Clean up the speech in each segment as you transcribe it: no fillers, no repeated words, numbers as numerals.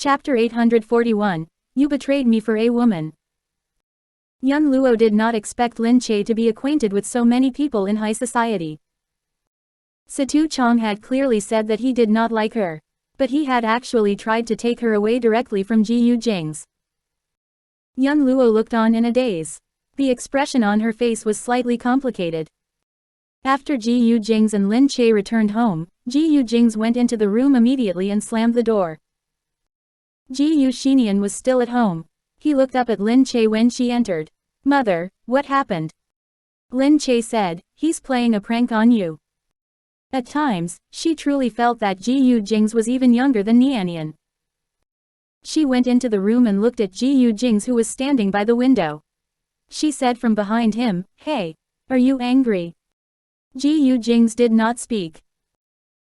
Chapter 841, You betrayed me for a woman. Young Luo did not expect Lin Che to be acquainted with so many people in high society. Situ Chong had clearly said that he did not like her, but he had actually tried to take her away directly from Gu Jingze. Young Luo looked on in a daze. The expression on her face was slightly complicated. After Gu Jingze and Lin Che returned home, Gu Jingze went into the room immediately and slammed the door. Gu Shinian was still at home. He looked up at Lin Che when she entered. "Mother, what happened?" Lin Che said, "He's playing a prank on you." At times, she truly felt that Gu Jingze was even younger than Nianian. She went into the room and looked at Gu Jingze, who was standing by the window. She said from behind him, "Hey, are you angry?" Gu Jingze did not speak.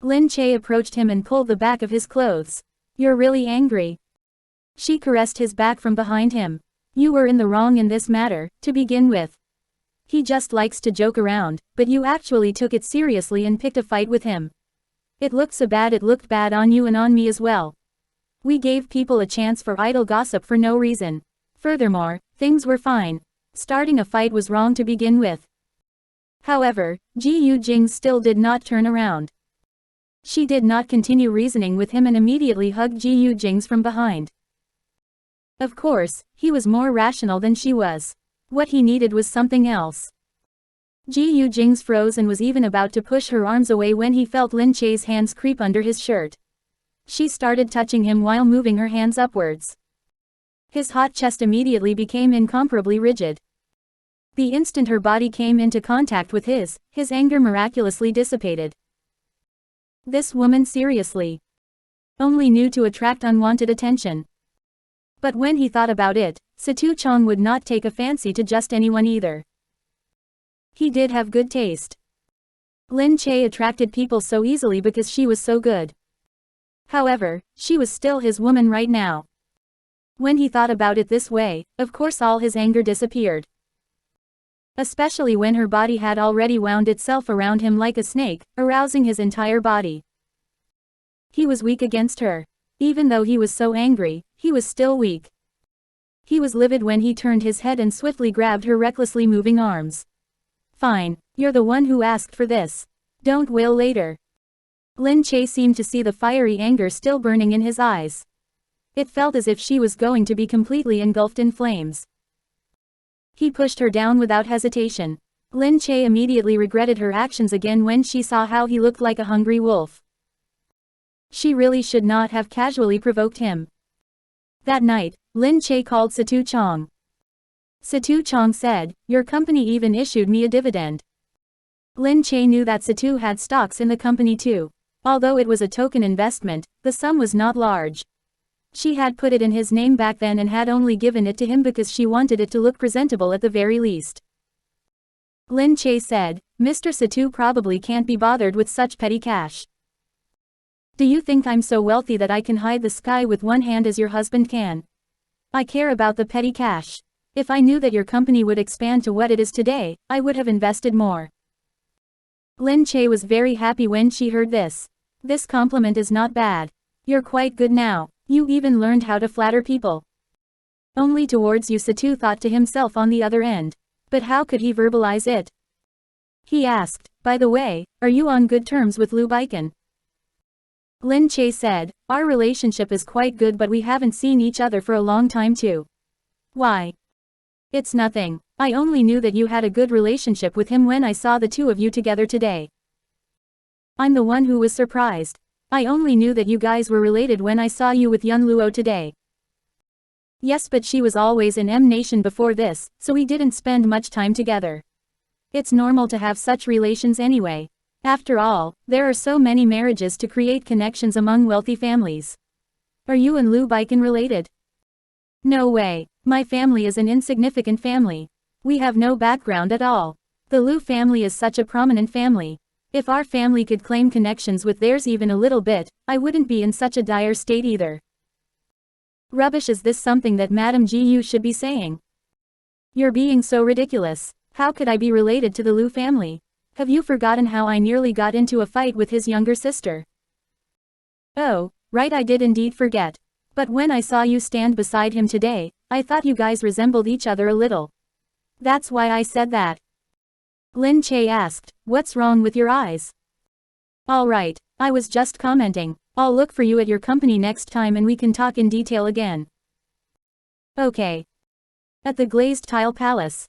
Lin Che approached him and pulled the back of his clothes. "You're really angry?" She caressed his back from behind him. "You were in the wrong in this matter, to begin with. He just likes to joke around, but you actually took it seriously and picked a fight with him. It looked bad on you and on me as well. We gave people a chance for idle gossip for no reason. Furthermore, things were fine. Starting a fight was wrong to begin with." However, Gu Jingze still did not turn around. She did not continue reasoning with him and immediately hugged Gu Jingze from behind. Of course, he was more rational than she was. What he needed was something else. Gu Jingze froze and was even about to push her arms away when he felt Lin Che's hands creep under his shirt. She started touching him while moving her hands upwards. His hot chest immediately became incomparably rigid. The instant her body came into contact with his anger miraculously dissipated. This woman seriously only knew to attract unwanted attention. But when he thought about it, Situ Chong would not take a fancy to just anyone either. He did have good taste. Lin Che attracted people so easily because she was so good. However, she was still his woman right now. When he thought about it this way, of course all his anger disappeared. Especially when her body had already wound itself around him like a snake, arousing his entire body. He was weak against her. Even though he was so angry, he was still weak. He was livid when he turned his head and swiftly grabbed her recklessly moving arms. "Fine, you're the one who asked for this. Don't wail later." Lin Che seemed to see the fiery anger still burning in his eyes. It felt as if she was going to be completely engulfed in flames. He pushed her down without hesitation. Lin Che immediately regretted her actions again when she saw how he looked like a hungry wolf. She really should not have casually provoked him. That night, Lin Che called Situ Chong. Situ Chong said, "Your company even issued me a dividend." Lin Che knew that Situ had stocks in the company too. Although it was a token investment, the sum was not large. She had put it in his name back then and had only given it to him because she wanted it to look presentable at the very least. Lin Che said, "Mr. Situ probably can't be bothered with such petty cash. Do you think I'm so wealthy that I can hide the sky with one hand as your husband can? I care about the petty cash. If I knew that your company would expand to what it is today, I would have invested more." Lin Che was very happy when she heard this. This compliment is not bad. You're quite good now. You even learned how to flatter people. Only towards you, Situ thought to himself on the other end. But how could he verbalize it? He asked, "By the way, are you on good terms with Lu Baikan?" Lin Che said, "Our relationship is quite good, but we haven't seen each other for a long time too." "Why?" "It's nothing. I only knew that you had a good relationship with him when I saw the two of you together today. I'm the one who was surprised. I only knew that you guys were related when I saw you with Yun Luo today." "Yes, but she was always in M Nation before this, so we didn't spend much time together. It's normal to have such relations anyway. After all, there are so many marriages to create connections among wealthy families. Are you and Lu Baikan related?" "No way. My family is an insignificant family. We have no background at all. The Lu family is such a prominent family. If our family could claim connections with theirs even a little bit, I wouldn't be in such a dire state either." "Rubbish. Is this something that Madame Gu should be saying? You're being so ridiculous. How could I be related to the Lu family? Have you forgotten how I nearly got into a fight with his younger sister?" "Oh, right, I did indeed forget. But when I saw you stand beside him today, I thought you guys resembled each other a little. That's why I said that. Lin Che asked, what's wrong with your eyes? Alright, I was just commenting. I'll look for you at your company next time and we can talk in detail again. Okay. At the glazed tile palace.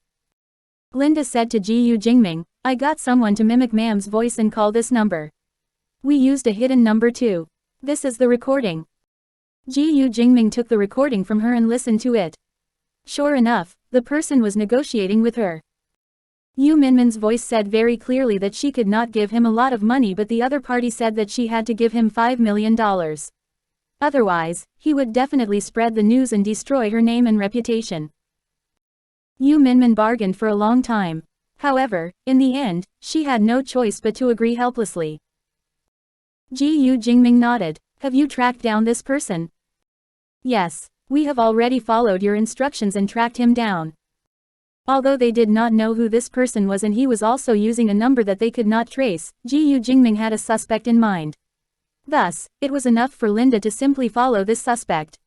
Linda said to Gu Jingming, I got someone to mimic Ma'am's voice and call this number. We used a hidden number too. This is the recording. Gu Jingming took the recording from her and listened to it. Sure enough, the person was negotiating with her. Yu Minmin's voice said very clearly that she could not give him a lot of money, but the other party said that she had to give him $5 million. Otherwise, he would definitely spread the news and destroy her name and reputation. Yu Minmin bargained for a long time. However, in the end, she had no choice but to agree helplessly. Gu Jingming nodded. Have you tracked down this person? Yes, we have already followed your instructions and tracked him down. Although they did not know who this person was and he was also using a number that they could not trace, Gu Jingming had a suspect in mind. Thus, it was enough for Linda to simply follow this suspect.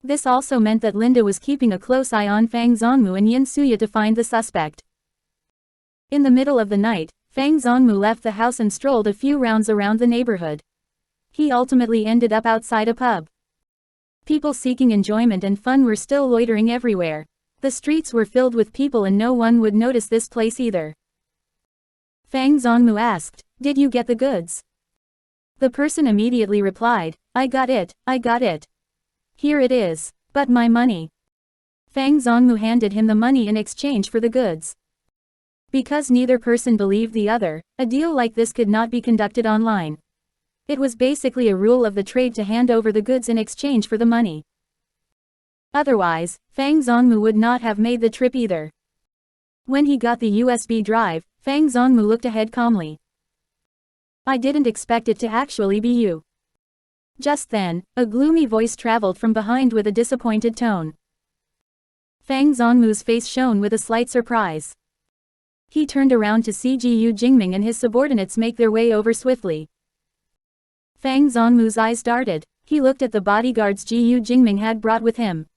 This also meant that Linda was keeping a close eye on Fang Zongmu and Yin Suya to find the suspect. In the middle of the night, Fang Zongmu left the house and strolled a few rounds around the neighborhood. He ultimately ended up outside a pub. People seeking enjoyment and fun were still loitering everywhere. The streets were filled with people and no one would notice this place either. Fang Zongmu asked, did you get the goods? The person immediately replied, I got it. Here it is. But my money. Fang Zongmu handed him the money in exchange for the goods. Because neither person believed the other, a deal like this could not be conducted online. It was basically a rule of the trade to hand over the goods in exchange for the money. Otherwise, Fang Zongmu would not have made the trip either. When he got the USB drive, Fang Zongmu looked ahead calmly. I didn't expect it to actually be you. Just then, a gloomy voice traveled from behind with a disappointed tone. Fang Zongmu's face shone with a slight surprise. He turned around to see Gu Jingming and his subordinates make their way over swiftly. Fang Zongmu's eyes darted. He looked at the bodyguards Gu Jingming had brought with him.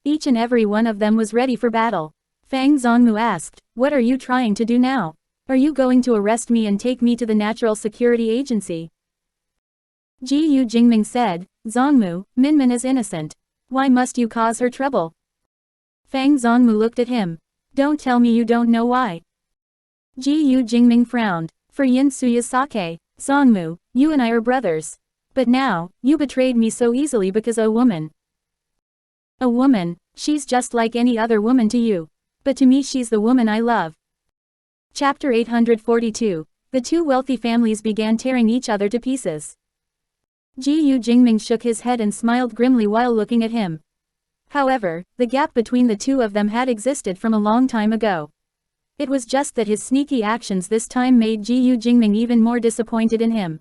Each and every one of them was ready for battle. Fang Zongmu asked, what are you trying to do now? Are you going to arrest me and take me to the Natural Security Agency? Gu Jingming said, Zongmu, Minmin is innocent. Why must you cause her trouble? Fang Zongmu looked at him. Don't tell me you don't know why. Gu Jingming frowned. For Yin Suya's sake, Zongmu, you and I are brothers. But now, you betrayed me so easily because a woman. A woman, she's just like any other woman to you. But to me she's the woman I love. Chapter 842. The two wealthy families began tearing each other to pieces. Gu Jingming shook his head and smiled grimly while looking at him. However, the gap between the two of them had existed from a long time ago. It was just that his sneaky actions this time made Gu Jingming even more disappointed in him.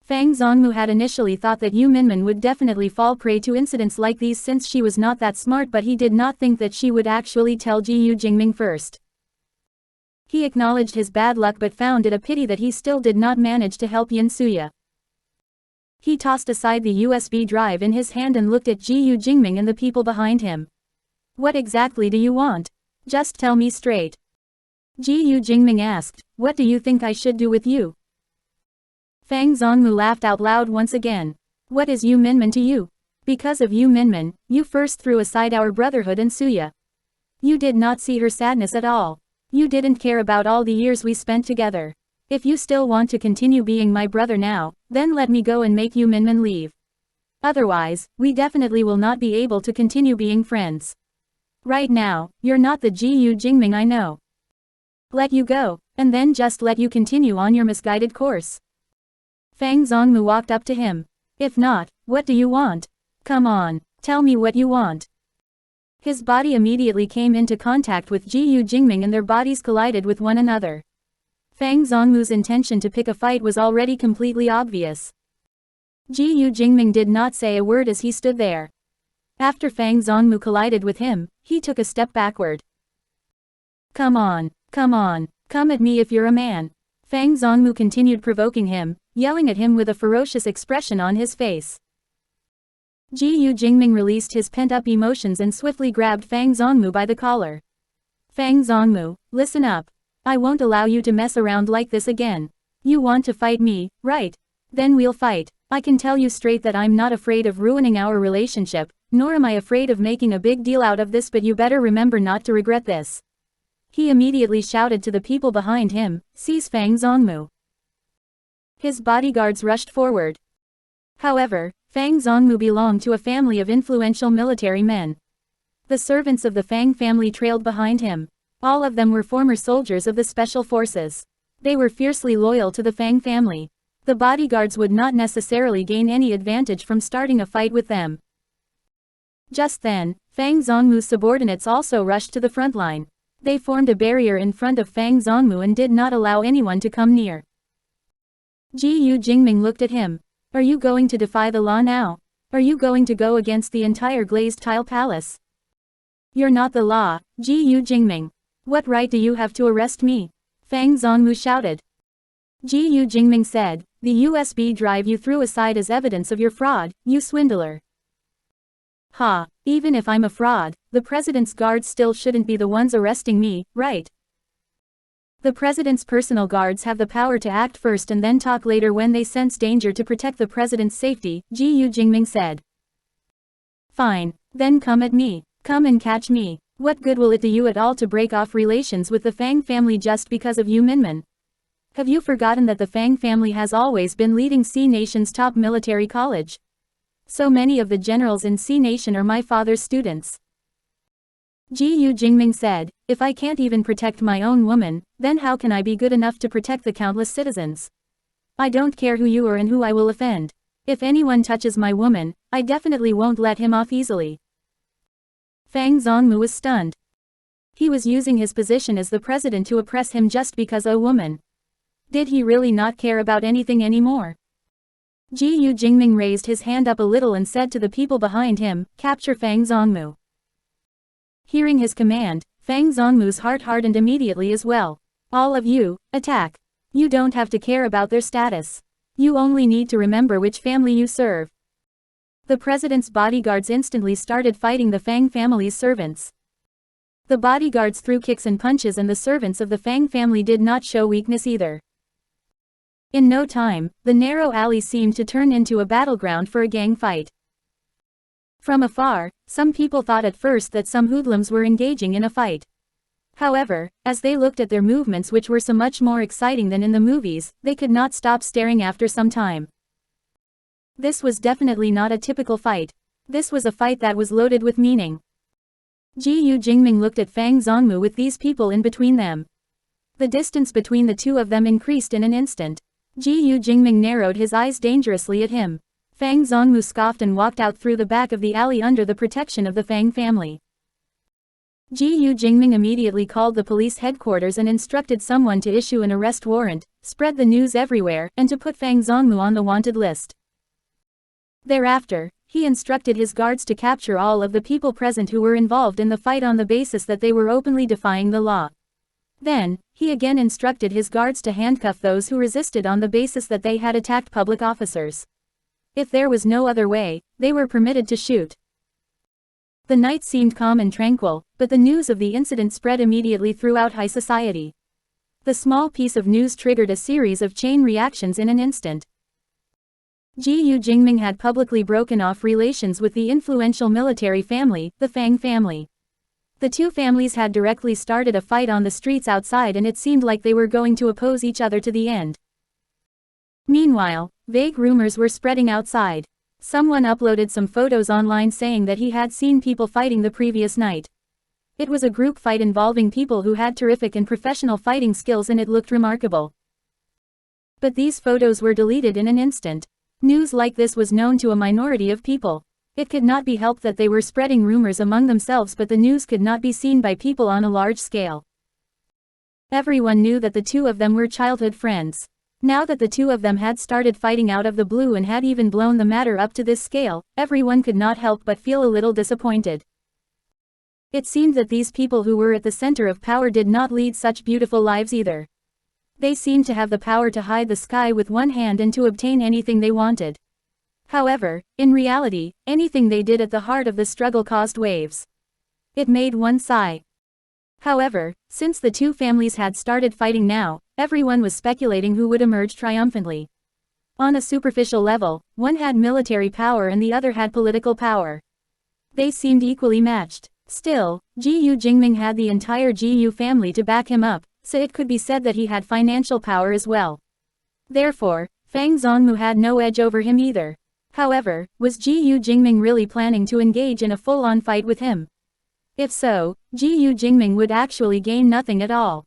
Fang Zongmu had initially thought that Yu Minmin would definitely fall prey to incidents like these since she was not that smart, but he did not think that she would actually tell Gu Jingming first. He acknowledged his bad luck but found it a pity that he still did not manage to help Yin Suya. He tossed aside the USB drive in his hand and looked at Gu Jingming and the people behind him. What exactly do you want? Just tell me straight. Gu Jingming asked, what do you think I should do with you? Fang Zongmu laughed out loud once again. What is Yu Minmin to you? Because of Yu Minmin, you first threw aside our brotherhood and Suya. You did not see her sadness at all. You didn't care about all the years we spent together. If you still want to continue being my brother now, then let me go and make Yu Minmin leave. Otherwise, we definitely will not be able to continue being friends. Right now, you're not the Gu Jingming I know. Let you go, and then just let you continue on your misguided course. Fang Zongmu walked up to him. If not, what do you want? Come on, tell me what you want. His body immediately came into contact with Gu Jingming and their bodies collided with one another. Fang Zongmu's intention to pick a fight was already completely obvious. Gu Jingming did not say a word as he stood there. After Fang Zongmu collided with him, he took a step backward. Come on, come at me if you're a man. Fang Zongmu continued provoking him, yelling at him with a ferocious expression on his face. Gu Jingming released his pent-up emotions and swiftly grabbed Fang Zongmu by the collar. Fang Zongmu, listen up. I won't allow you to mess around like this again. You want to fight me, right? Then we'll fight. I can tell you straight that I'm not afraid of ruining our relationship, nor am I afraid of making a big deal out of this, but you better remember not to regret this. He immediately shouted to the people behind him, seize Fang Zongmu. His bodyguards rushed forward. However, Fang Zongmu belonged to a family of influential military men. The servants of the Fang family trailed behind him. All of them were former soldiers of the special forces. They were fiercely loyal to the Fang family. The bodyguards would not necessarily gain any advantage from starting a fight with them. Just then, Fang Zongmu's subordinates also rushed to the front line. They formed a barrier in front of Fang Zongmu and did not allow anyone to come near. Gu Jingming looked at him. Are you going to defy the law now? Are you going to go against the entire glazed tile palace? You're not the law, Gu Jingming. What right do you have to arrest me? Fang Zongmu shouted. Gu Jingming said, the USB drive you threw aside as evidence of your fraud, you swindler. Ha, even if I'm a fraud, the president's guards still shouldn't be the ones arresting me, right? The president's personal guards have the power to act first and then talk later when they sense danger to protect the president's safety, Gu Jingming said. Fine, then come at me. Come and catch me. What good will it do you at all to break off relations with the Fang family just because of you Minmin? Have you forgotten that the Fang family has always been leading C Nation's top military college? So many of the generals in C Nation are my father's students. Gu Jingming said, if I can't even protect my own woman, then how can I be good enough to protect the countless citizens? I don't care who you are and who I will offend. If anyone touches my woman, I definitely won't let him off easily. Fang Zongmu was stunned. He was using his position as the president to oppress him just because a woman. Did he really not care about anything anymore? Gu Jingming raised his hand up a little and said to the people behind him, capture Fang Zongmu. Hearing his command, Fang Zongmu's heart hardened immediately as well. All of you, attack. You don't have to care about their status. You only need to remember which family you serve. The president's bodyguards instantly started fighting the Fang family's servants. The bodyguards threw kicks and punches and the servants of the Fang family did not show weakness either. In no time, the narrow alley seemed to turn into a battleground for a gang fight. From afar, some people thought at first that some hoodlums were engaging in a fight. However, as they looked at their movements which were so much more exciting than in the movies, they could not stop staring after some time. This was definitely not a typical fight. This was a fight that was loaded with meaning. Gu Jingming looked at Fang Zongmu with these people in between them. The distance between the two of them increased in an instant. Gu Jingming narrowed his eyes dangerously at him. Fang Zongmu scoffed and walked out through the back of the alley under the protection of the Fang family. Gu Jingming immediately called the police headquarters and instructed someone to issue an arrest warrant, spread the news everywhere, and to put Fang Zongmu on the wanted list. Thereafter, he instructed his guards to capture all of the people present who were involved in the fight on the basis that they were openly defying the law. Then, he again instructed his guards to handcuff those who resisted on the basis that they had attacked public officers. If there was no other way, they were permitted to shoot. The night seemed calm and tranquil, but the news of the incident spread immediately throughout high society. The small piece of news triggered a series of chain reactions in an instant. Gu Jingming had publicly broken off relations with the influential military family, the Fang family. The two families had directly started a fight on the streets outside and it seemed like they were going to oppose each other to the end. Meanwhile, vague rumors were spreading outside. Someone uploaded some photos online saying that he had seen people fighting the previous night. It was a group fight involving people who had terrific and professional fighting skills and it looked remarkable. But these photos were deleted in an instant. News like this was known to a minority of people. It could not be helped that they were spreading rumors among themselves, but the news could not be seen by people on a large scale. Everyone knew that the two of them were childhood friends. Now that the two of them had started fighting out of the blue and had even blown the matter up to this scale, everyone could not help but feel a little disappointed. It seemed that these people who were at the center of power did not lead such beautiful lives either. They seemed to have the power to hide the sky with one hand and to obtain anything they wanted. However, in reality, anything they did at the heart of the struggle caused waves. It made one sigh. However, since the two families had started fighting now, everyone was speculating who would emerge triumphantly. On a superficial level, one had military power and the other had political power. They seemed equally matched. Still, Gu Jingming had the entire Gu family to back him up, so it could be said that he had financial power as well. Therefore, Fang Zongmu had no edge over him either. However, was Gu Jingming really planning to engage in a full-on fight with him? If so, Gu Jingming would actually gain nothing at all.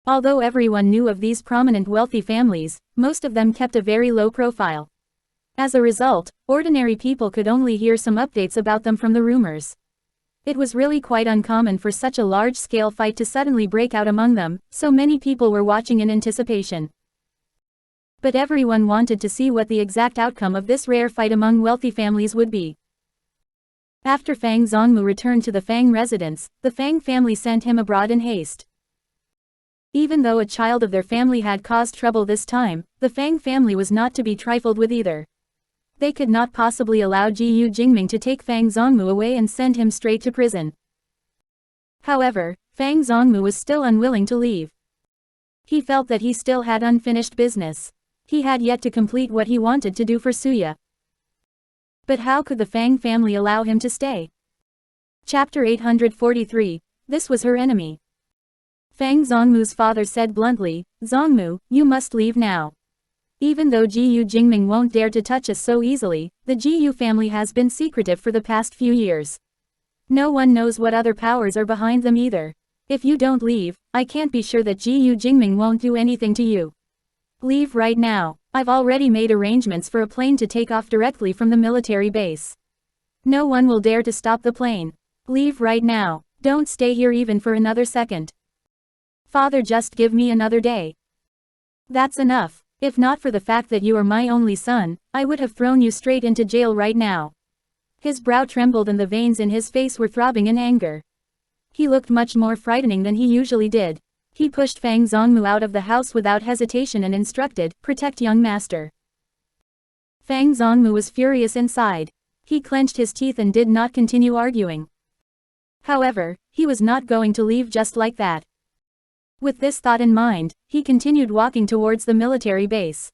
Although everyone knew of these prominent wealthy families, most of them kept a very low profile. As a result, ordinary people could only hear some updates about them from the rumors. It was really quite uncommon for such a large-scale fight to suddenly break out among them, so many people were watching in anticipation. But everyone wanted to see what the exact outcome of this rare fight among wealthy families would be. After Fang Zongmu returned to the Fang residence, the Fang family sent him abroad in haste. Even though a child of their family had caused trouble this time, the Fang family was not to be trifled with either. They could not possibly allow Gu Jingming to take Fang Zongmu away and send him straight to prison. However, Fang Zongmu was still unwilling to leave. He felt that he still had unfinished business. He had yet to complete what he wanted to do for Suya. But how could the Fang family allow him to stay? Chapter 843, This was her enemy. Fang Zongmu's father said bluntly, "Zongmu, you must leave now. Even though Gu Jingming won't dare to touch us so easily, the Gu family has been secretive for the past few years. No one knows what other powers are behind them either. If you don't leave, I can't be sure that Gu Jingming won't do anything to you. Leave right now. I've already made arrangements for a plane to take off directly from the military base. No one will dare to stop the plane. Leave right now. Don't stay here even for another second. Father, just give me another day. That's enough. If not for the fact that you are my only son, I would have thrown you straight into jail right now." His brow trembled and the veins in his face were throbbing in anger. He looked much more frightening than he usually did. He pushed Fang Zongmu out of the house without hesitation and instructed, "Protect young master." Fang Zongmu was furious inside. He clenched his teeth and did not continue arguing. However, he was not going to leave just like that. With this thought in mind, he continued walking towards the military base.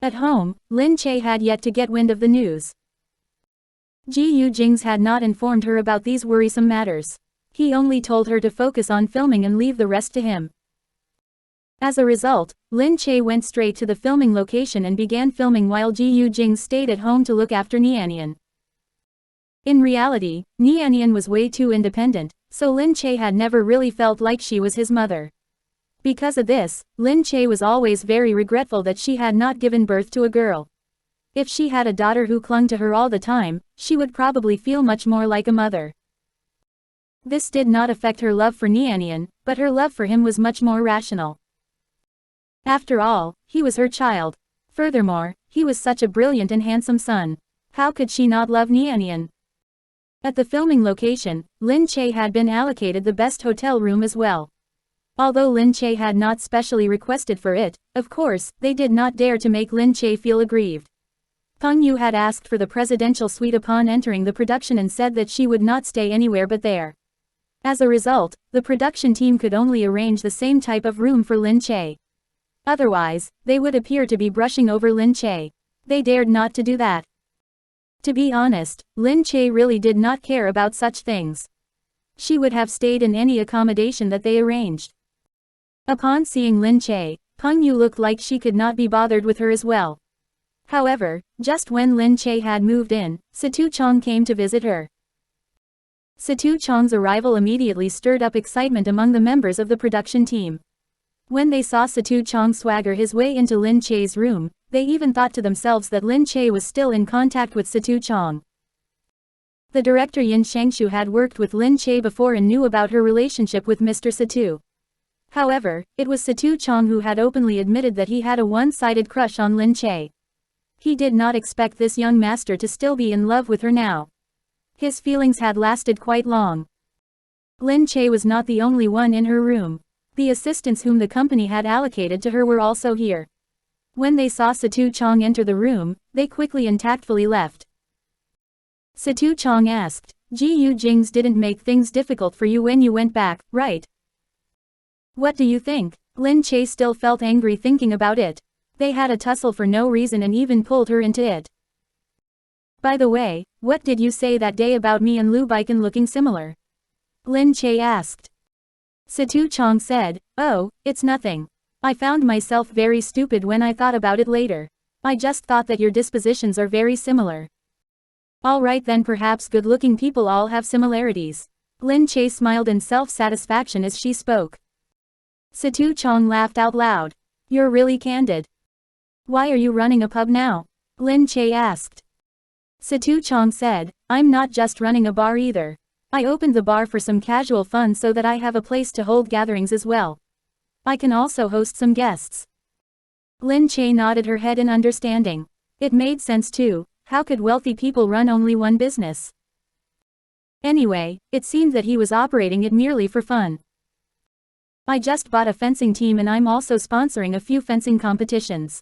At home, Lin Che had yet to get wind of the news. Gu Jingze had not informed her about these worrisome matters. He only told her to focus on filming and leave the rest to him. As a result, Lin Che went straight to the filming location and began filming while Gu Jingze stayed at home to look after Nianian. In reality, Nianian was way too independent, so Lin Che had never really felt like she was his mother. Because of this, Lin Che was always very regretful that she had not given birth to a girl. If she had a daughter who clung to her all the time, she would probably feel much more like a mother. This did not affect her love for Nianian, but her love for him was much more rational. After all, he was her child. Furthermore, he was such a brilliant and handsome son. How could she not love Nianian? At the filming location, Lin Che had been allocated the best hotel room as well. Although Lin Che had not specially requested for it, of course, they did not dare to make Lin Che feel aggrieved. Peng Yu had asked for the presidential suite upon entering the production and said that she would not stay anywhere but there. As a result, the production team could only arrange the same type of room for Lin Che. Otherwise, they would appear to be brushing over Lin Che. They dared not to do that. To be honest, Lin Che really did not care about such things. She would have stayed in any accommodation that they arranged. Upon seeing Lin Che, Peng Yu looked like she could not be bothered with her as well. However, just when Lin Che had moved in, Situ Chong came to visit her. Situ Chong's arrival immediately stirred up excitement among the members of the production team. When they saw Situ Chong swagger his way into Lin Che's room, they even thought to themselves that Lin Che was still in contact with Situ Chong. The director Yin Shangshu had worked with Lin Che before and knew about her relationship with Mr. Situ. However, it was Situ Chong who had openly admitted that he had a one-sided crush on Lin Che. He did not expect this young master to still be in love with her now. His feelings had lasted quite long. Lin Che was not the only one in her room. The assistants whom the company had allocated to her were also here. When they saw Situ Chong enter the room, they quickly and tactfully left. Situ Chong asked, Gu Jingze didn't make things difficult for you when you went back, right? What do you think? Lin Che still felt angry thinking about it. They had a tussle for no reason and even pulled her into it. By the way, what did you say that day about me and Lu Baikan looking similar? Lin Che asked. Situ Chong said, oh, it's nothing. I found myself very stupid when I thought about it later. I just thought that your dispositions are very similar. Alright then, perhaps good-looking people all have similarities. Lin Che smiled in self-satisfaction as she spoke. Situ Chong laughed out loud. You're really candid. Why are you running a pub now? Lin Che asked. Situ Chong said, I'm not just running a bar either. I opened the bar for some casual fun so that I have a place to hold gatherings as well. I can also host some guests. Lin Che nodded her head in understanding. It made sense too. How could wealthy people run only one business? Anyway, it seemed that he was operating it merely for fun. I just bought a fencing team and I'm also sponsoring a few fencing competitions.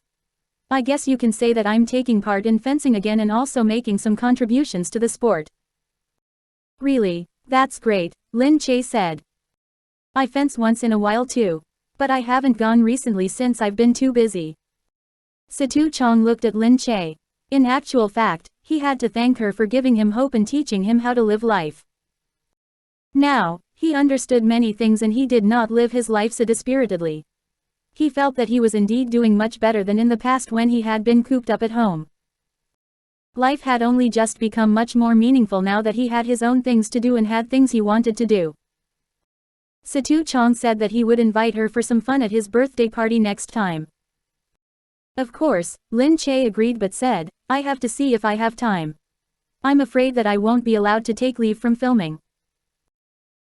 I guess you can say that I'm taking part in fencing again and also making some contributions to the sport. Really? That's great, Lin Che said. I fence once in a while too. But I haven't gone recently since I've been too busy. Situ Chong looked at Lin Che. In actual fact, he had to thank her for giving him hope and teaching him how to live life. Now, he understood many things and he did not live his life so dispiritedly. He felt that he was indeed doing much better than in the past when he had been cooped up at home. Life had only just become much more meaningful now that he had his own things to do and had things he wanted to do. Situ Chong said that he would invite her for some fun at his birthday party next time. Of course, Lin Che agreed but said, I have to see if I have time. I'm afraid that I won't be allowed to take leave from filming.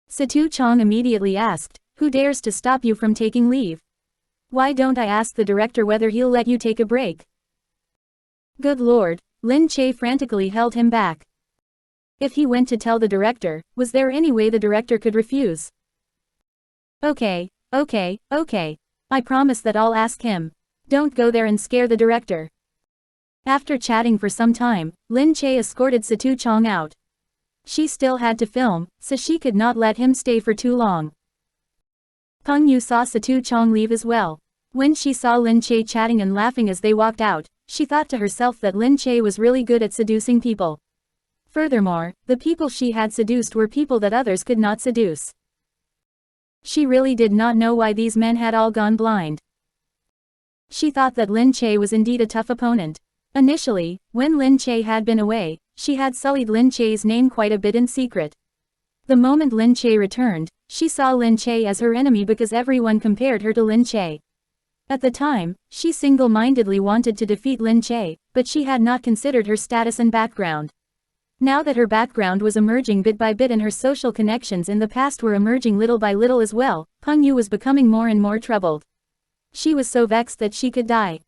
Situ Chong immediately asked, who dares to stop you from taking leave? Why don't I ask the director whether he'll let you take a break? Good lord, Lin Che frantically held him back. If he went to tell the director, was there any way the director could refuse? Okay. I promise that I'll ask him. Don't go there and scare the director. After chatting for some time, Lin Che escorted Situ Chong out. She still had to film, so she could not let him stay for too long. Peng Yu saw Situ Chong leave as well. When she saw Lin Che chatting and laughing as they walked out, she thought to herself that Lin Che was really good at seducing people. Furthermore, the people she had seduced were people that others could not seduce. She really did not know why these men had all gone blind. She thought that Lin Che was indeed a tough opponent. Initially, when Lin Che had been away, she had sullied Lin Che's name quite a bit in secret. The moment Lin Che returned, she saw Lin Che as her enemy because everyone compared her to Lin Che. At the time, she single-mindedly wanted to defeat Lin Che, but she had not considered her status and background. Now that her background was emerging bit by bit and her social connections in the past were emerging little by little as well, Peng Yu was becoming more and more troubled. She was so vexed that she could die.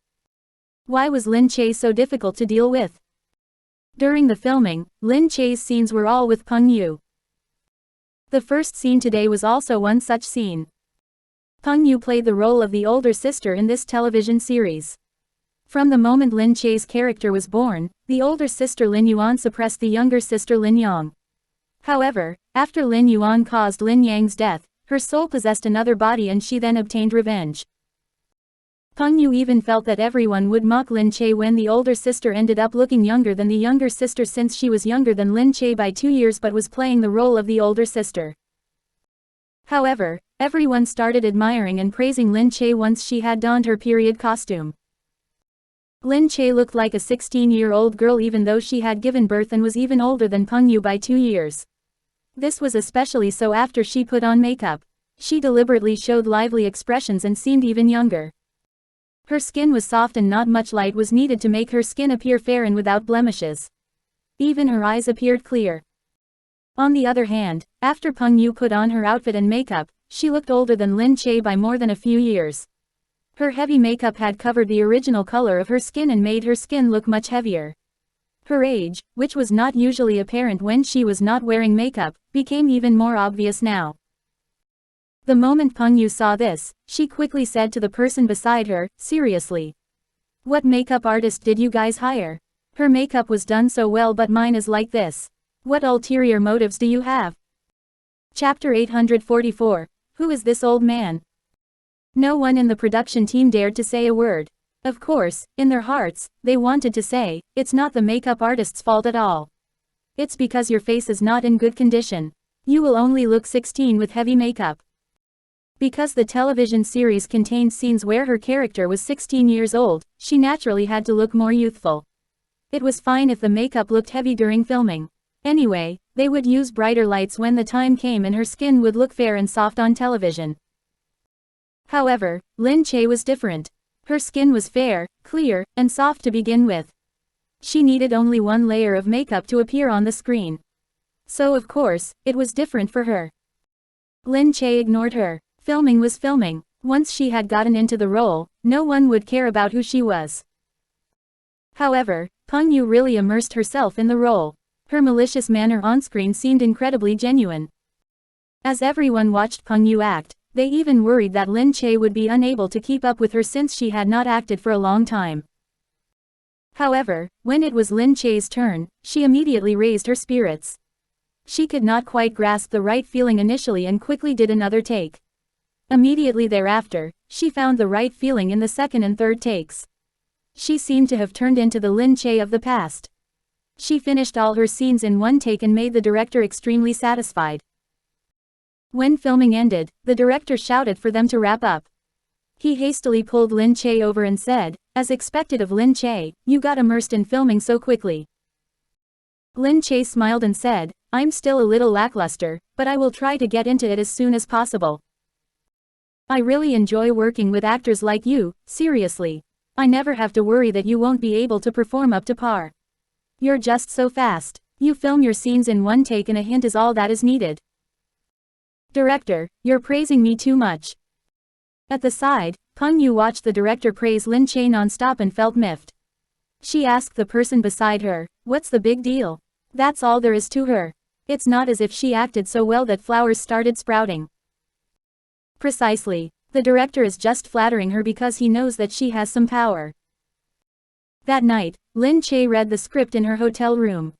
Why was Lin Che so difficult to deal with? During the filming, Lin Che's scenes were all with Peng Yu. The first scene today was also one such scene. Peng Yu played the role of the older sister in this television series. From the moment Lin Che's character was born, the older sister Lin Yuan suppressed the younger sister Lin Yang. However, after Lin Yuan caused Lin Yang's death, her soul possessed another body and she then obtained revenge. Peng Yu even felt that everyone would mock Lin Che when the older sister ended up looking younger than the younger sister since she was younger than Lin Che by 2 years but was playing the role of the older sister. However, everyone started admiring and praising Lin Che once she had donned her period costume. Lin Che looked like a 16-year-old girl even though she had given birth and was even older than Peng Yu by 2 years. This was especially so after she put on makeup. She deliberately showed lively expressions and seemed even younger. Her skin was soft and not much light was needed to make her skin appear fair and without blemishes. Even her eyes appeared clear. On the other hand, after Peng Yu put on her outfit and makeup, she looked older than Lin Che by more than a few years. Her heavy makeup had covered the original color of her skin and made her skin look much heavier. Her age, which was not usually apparent when she was not wearing makeup, became even more obvious now. The moment Peng Yu saw this, she quickly said to the person beside her, seriously. What makeup artist did you guys hire? Her makeup was done so well, but mine is like this. What ulterior motives do you have? Chapter 844. Who is this old man? No one in the production team dared to say a word. Of course, in their hearts, they wanted to say, it's not the makeup artist's fault at all. It's because your face is not in good condition. You will only look 16 with heavy makeup. Because the television series contained scenes where her character was 16 years old, she naturally had to look more youthful. It was fine if the makeup looked heavy during filming. Anyway, they would use brighter lights when the time came and her skin would look fair and soft on television. However, Lin Che was different. Her skin was fair, clear, and soft to begin with. She needed only one layer of makeup to appear on the screen. So of course, it was different for her. Lin Che ignored her. Filming was filming. Once she had gotten into the role, no one would care about who she was. However, Peng Yu really immersed herself in the role. Her malicious manner on-screen seemed incredibly genuine. As everyone watched Peng Yu act, they even worried that Lin Che would be unable to keep up with her since she had not acted for a long time. However, when it was Lin Che's turn, she immediately raised her spirits. She could not quite grasp the right feeling initially and quickly did another take. Immediately thereafter, she found the right feeling in the second and third takes. She seemed to have turned into the Lin Che of the past. She finished all her scenes in one take and made the director extremely satisfied. When filming ended, the director shouted for them to wrap up. He hastily pulled Lin Che over and said, as expected of Lin Che, you got immersed in filming so quickly. Lin Che smiled and said, I'm still a little lackluster, but I will try to get into it as soon as possible. I really enjoy working with actors like you, seriously. I never have to worry that you won't be able to perform up to par. You're just so fast. You film your scenes in one take and a hint is all that is needed. Director, you're praising me too much. At the side, Peng Yu watched the director praise Lin Che non-stop and felt miffed. She asked the person beside her, what's the big deal? That's all there is to her. It's not as if she acted so well that flowers started sprouting. Precisely. The director is just flattering her because he knows that she has some power. That night, Lin Che read the script in her hotel room.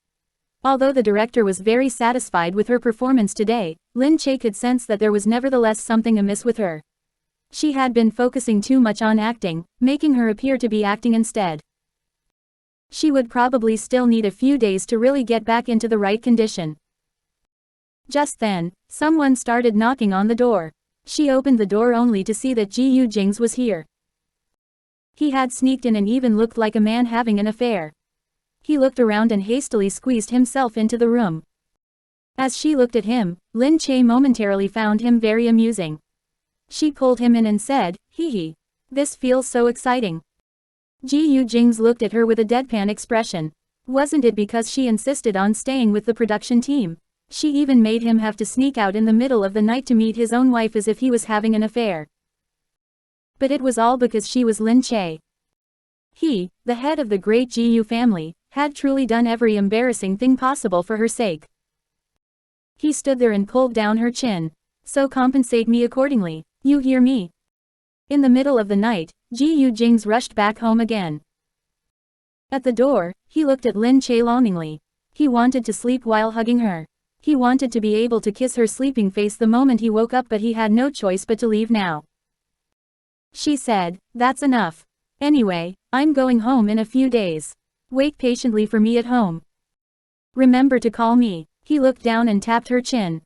Although the director was very satisfied with her performance today, Lin Che could sense that there was nevertheless something amiss with her. She had been focusing too much on acting, making her appear to be acting instead. She would probably still need a few days to really get back into the right condition. Just then, someone started knocking on the door. She opened the door only to see that Gu Jingze was here. He had sneaked in and even looked like a man having an affair. He looked around and hastily squeezed himself into the room. As she looked at him, Lin Che momentarily found him very amusing. She pulled him in and said, hee hee. This feels so exciting. Gu Jingze looked at her with a deadpan expression. Wasn't it because she insisted on staying with the production team? She even made him have to sneak out in the middle of the night to meet his own wife as if he was having an affair. But it was all because she was Lin Che. He, the head of the great Gu family, had truly done every embarrassing thing possible for her sake. He stood there and pulled down her chin. So compensate me accordingly, you hear me? In the middle of the night, Gu Jingze rushed back home again. At the door, he looked at Lin Che longingly. He wanted to sleep while hugging her. He wanted to be able to kiss her sleeping face the moment he woke up, but he had no choice but to leave now. She said, that's enough. Anyway, I'm going home in a few days. Wait patiently for me at home. Remember to call me. He looked down and tapped her chin.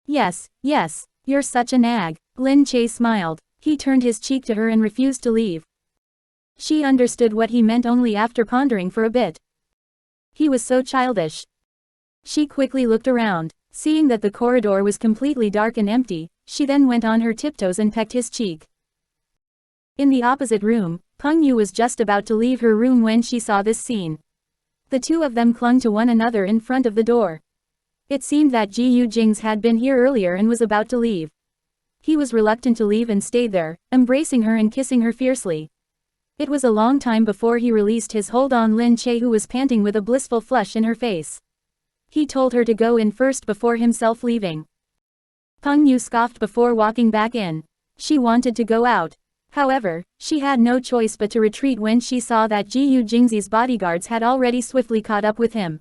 Yes, yes, you're such a nag. Lin Che smiled. He turned his cheek to her and refused to leave. She understood what he meant only after pondering for a bit. He was so childish. She quickly looked around. Seeing that the corridor was completely dark and empty, she then went on her tiptoes and pecked his cheek. In the opposite room, Peng Yu was just about to leave her room when she saw this scene. The two of them clung to one another in front of the door. It seemed that Gu Jingze had been here earlier and was about to leave. He was reluctant to leave and stayed there, embracing her and kissing her fiercely. It was a long time before he released his hold on Lin Che, who was panting with a blissful flush in her face. He told her to go in first before himself leaving. Peng Yu scoffed before walking back in. She wanted to go out. However, she had no choice but to retreat when she saw that Gu Jingze's bodyguards had already swiftly caught up with him.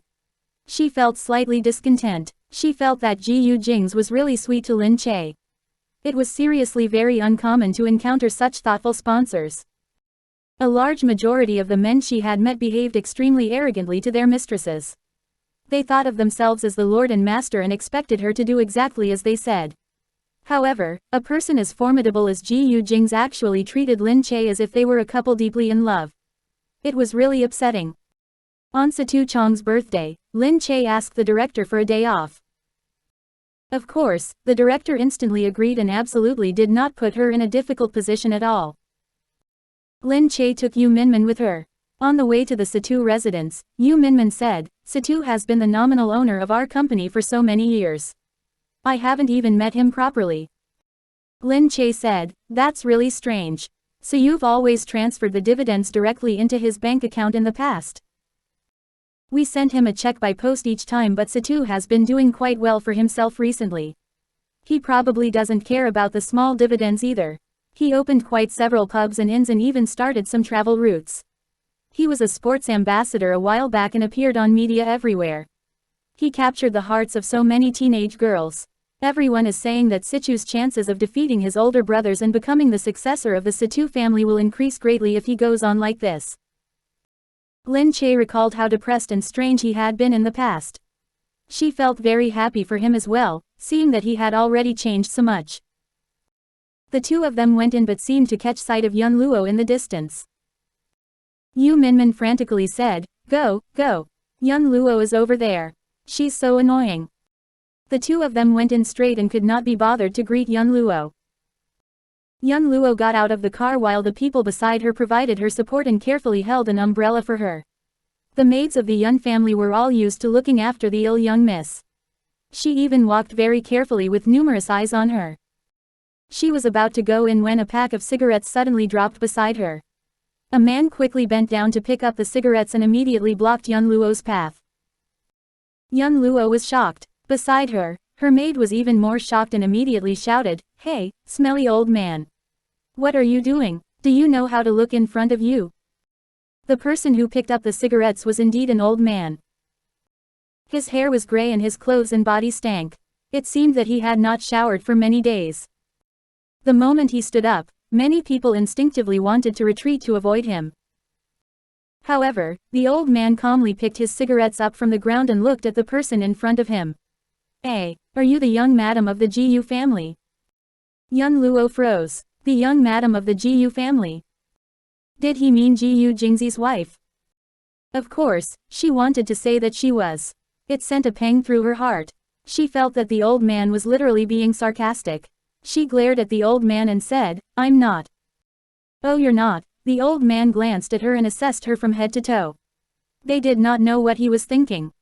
She felt slightly discontent. She felt that Gu Jingze was really sweet to Lin Che. It was seriously very uncommon to encounter such thoughtful sponsors. A large majority of the men she had met behaved extremely arrogantly to their mistresses. They thought of themselves as the lord and master and expected her to do exactly as they said. However, a person as formidable as Gu Jingze actually treated Lin Che as if they were a couple deeply in love. It was really upsetting. On Situ Chang's birthday, Lin Che asked the director for a day off. Of course, the director instantly agreed and absolutely did not put her in a difficult position at all. Lin Che took Yu Minmin with her. On the way to the Situ residence, Yu Minmin said, "Situ has been the nominal owner of our company for so many years. I haven't even met him properly." Lin Che said, "That's really strange. So you've always transferred the dividends directly into his bank account in the past?" "We sent him a check by post each time, but Situ has been doing quite well for himself recently. He probably doesn't care about the small dividends either. He opened quite several pubs and inns and even started some travel routes. He was a sports ambassador a while back and appeared on media everywhere. He captured the hearts of so many teenage girls. Everyone is saying that Situ's chances of defeating his older brothers and becoming the successor of the Situ family will increase greatly if he goes on like this." Lin Che recalled how depressed and strange he had been in the past. She felt very happy for him as well, seeing that he had already changed so much. The two of them went in but seemed to catch sight of Yun Luo in the distance. Yu Minmin frantically said, "Go, go. Yun Luo is over there. She's so annoying." The two of them went in straight and could not be bothered to greet Yun Luo. Yun Luo got out of the car while the people beside her provided her support and carefully held an umbrella for her. The maids of the Yun family were all used to looking after the ill young miss. She even walked very carefully with numerous eyes on her. She was about to go in when a pack of cigarettes suddenly dropped beside her. A man quickly bent down to pick up the cigarettes and immediately blocked Yun Luo's path. Yun Luo was shocked. Beside her, her maid was even more shocked and immediately shouted, "Hey, smelly old man. What are you doing? Do you know how to look in front of you?" The person who picked up the cigarettes was indeed an old man. His hair was gray and his clothes and body stank. It seemed that he had not showered for many days. The moment he stood up, many people instinctively wanted to retreat to avoid him. However, the old man calmly picked his cigarettes up from the ground and looked at the person in front of him. "Hey, are you the young madam of the Gu family?" Yun Luo froze. The young madam of the Gu family? Did he mean Gu Jingze's wife? Of course, she wanted to say that she was. It sent a pang through her heart. She felt that the old man was literally being sarcastic. She glared at the old man and said, "I'm not." "Oh, you're not." The old man glanced at her and assessed her from head to toe. They did not know what he was thinking.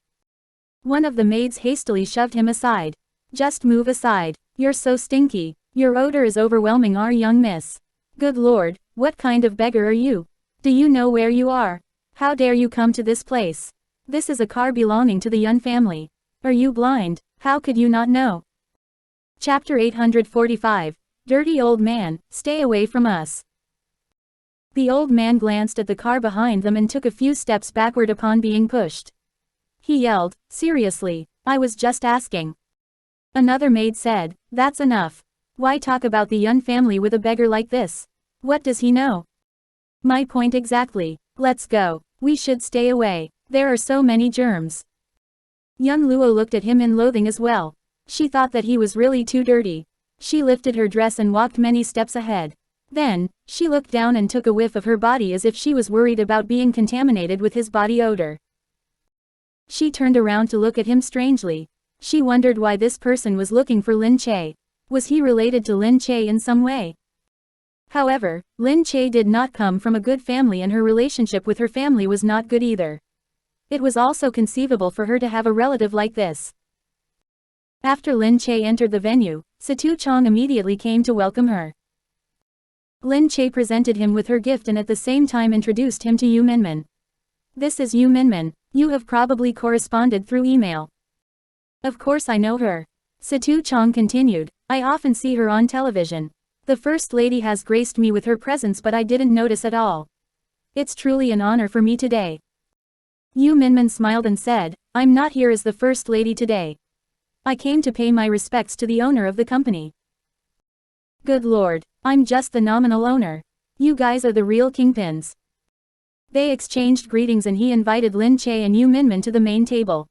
One of the maids hastily shoved him aside. "Just move aside. You're so stinky. Your odor is overwhelming our young miss. Good lord, what kind of beggar are you? Do you know where you are? How dare you come to this place? This is a car belonging to the Yun family. Are you blind? How could you not know?" Chapter 845, Dirty Old Man, Stay Away from Us. The old man glanced at the car behind them and took a few steps backward upon being pushed. He yelled, "Seriously, I was just asking." Another maid said, "That's enough. Why talk about the Yun family with a beggar like this? What does he know?" "My point exactly. Let's go. We should stay away. There are so many germs." Yun Luo looked at him in loathing as well. She thought that he was really too dirty. She lifted her dress and walked many steps ahead. Then, she looked down and took a whiff of her body as if she was worried about being contaminated with his body odor. She turned around to look at him strangely. She wondered why this person was looking for Lin Che. Was he related to Lin Che in some way? However, Lin Che did not come from a good family and her relationship with her family was not good either. It was also conceivable for her to have a relative like this. After Lin Che entered the venue, Situ Chang immediately came to welcome her. Lin Che presented him with her gift and at the same time introduced him to Yu Minmin. "This is Yu Minmin. You have probably corresponded through email." "Of course I know her." Situ Chang continued, "I often see her on television. The First Lady has graced me with her presence, but I didn't notice at all. It's truly an honor for me today. Yu Minmin smiled and said, I'm not here as the First Lady today. I came to pay my respects to the owner of the company. Good lord, I'm just the nominal owner. You guys are the real kingpins. They exchanged greetings and he invited Lin Che and Yu Minmin to the main table.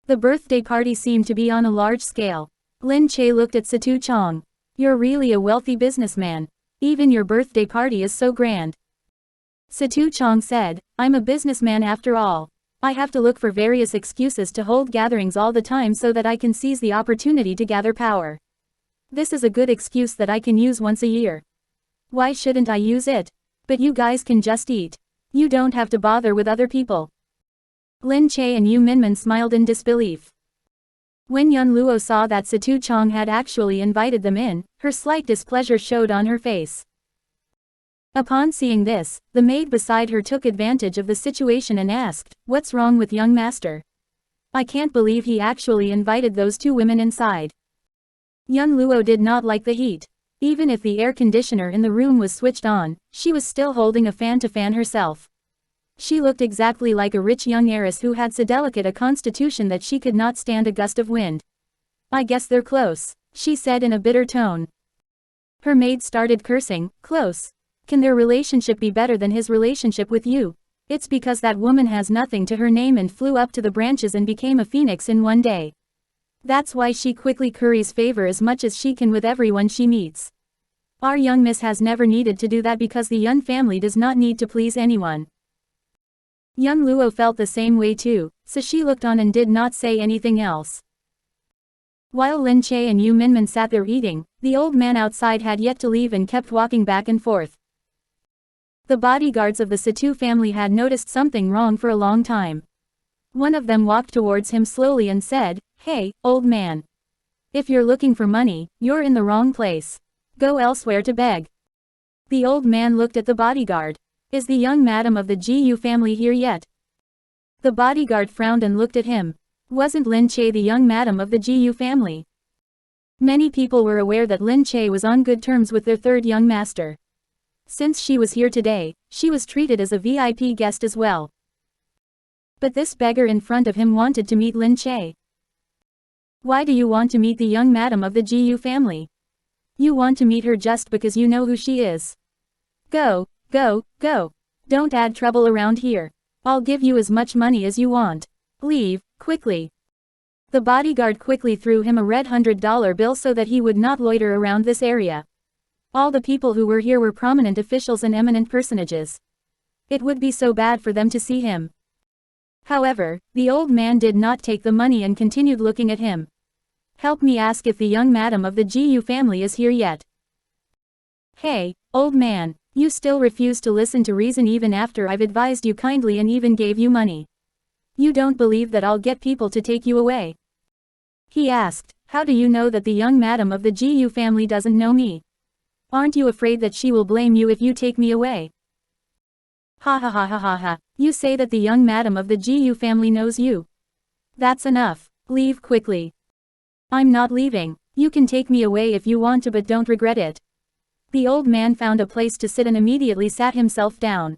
The birthday party seemed to be on a large scale. Lin Che looked at Situ Chong. You're really a wealthy businessman. Even your birthday party is so grand. Situ Chong said, I'm a businessman after all. I have to look for various excuses to hold gatherings all the time so that I can seize the opportunity to gather power. This is a good excuse that I can use once a year. Why shouldn't I use it? But you guys can just eat. You don't have to bother with other people. Lin Che and Yu Minmin smiled in disbelief. When Yun Luo saw that Situ Chong had actually invited them in, her slight displeasure showed on her face. Upon seeing this, the maid beside her took advantage of the situation and asked, What's wrong with young master? I can't believe he actually invited those two women inside. Yun Luo did not like the heat. Even if the air conditioner in the room was switched on, she was still holding a fan to fan herself. She looked exactly like a rich young heiress who had so delicate a constitution that she could not stand a gust of wind. I guess they're close, she said in a bitter tone. Her maid started cursing, close. Can their relationship be better than his relationship with you? It's because that woman has nothing to her name and flew up to the branches and became a phoenix in one day. That's why she quickly curries favor as much as she can with everyone she meets. Our young miss has never needed to do that because the Yun family does not need to please anyone. Yun Luo felt the same way too, so she looked on and did not say anything else. While Lin Che and Yu Minmin sat there eating, the old man outside had yet to leave and kept walking back and forth. The bodyguards of the Situ family had noticed something wrong for a long time. One of them walked towards him slowly and said, Hey, old man. If you're looking for money, you're in the wrong place. Go elsewhere to beg. The old man looked at the bodyguard. Is the young madam of the Gu family here yet? The bodyguard frowned and looked at him. Wasn't Lin Che the young madam of the Gu family? Many people were aware that Lin Che was on good terms with their third young master. Since she was here today, she was treated as a VIP guest as well. But this beggar in front of him wanted to meet Lin Che. Why do you want to meet the young madam of the Gu family? You want to meet her just because you know who she is. Go, go, go. Don't add trouble around here. I'll give you as much money as you want. Leave, quickly. The bodyguard quickly threw him a red $100 bill so that he would not loiter around this area. All the people who were here were prominent officials and eminent personages. It would be so bad for them to see him. However, the old man did not take the money and continued looking at him. Help me ask if the young madam of the Gu family is here yet. Hey, old man, you still refuse to listen to reason even after I've advised you kindly and even gave you money. You don't believe that I'll get people to take you away? He asked, How do you know that the young madam of the Gu family doesn't know me? Aren't you afraid that she will blame you if you take me away? Ha ha ha ha ha ha, you say that the young madam of the Gu family knows you. That's enough, leave quickly. I'm not leaving, you can take me away if you want to but don't regret it. The old man found a place to sit and immediately sat himself down.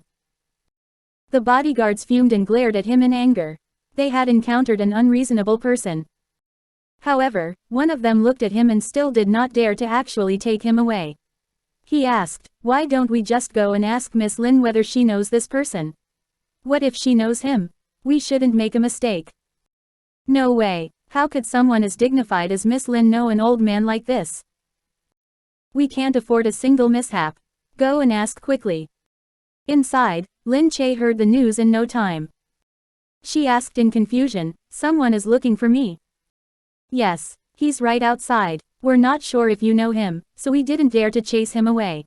The bodyguards fumed and glared at him in anger. They had encountered an unreasonable person. However, one of them looked at him and still did not dare to actually take him away. He asked, Why don't we just go and ask Miss Lin whether she knows this person? What if she knows him? We shouldn't make a mistake. No way, how could someone as dignified as Miss Lin know an old man like this? We can't afford a single mishap. Go and ask quickly. Inside, Lin Che heard the news in no time. She asked in confusion, Someone is looking for me. Yes, he's right outside. We're not sure if you know him, so we didn't dare to chase him away.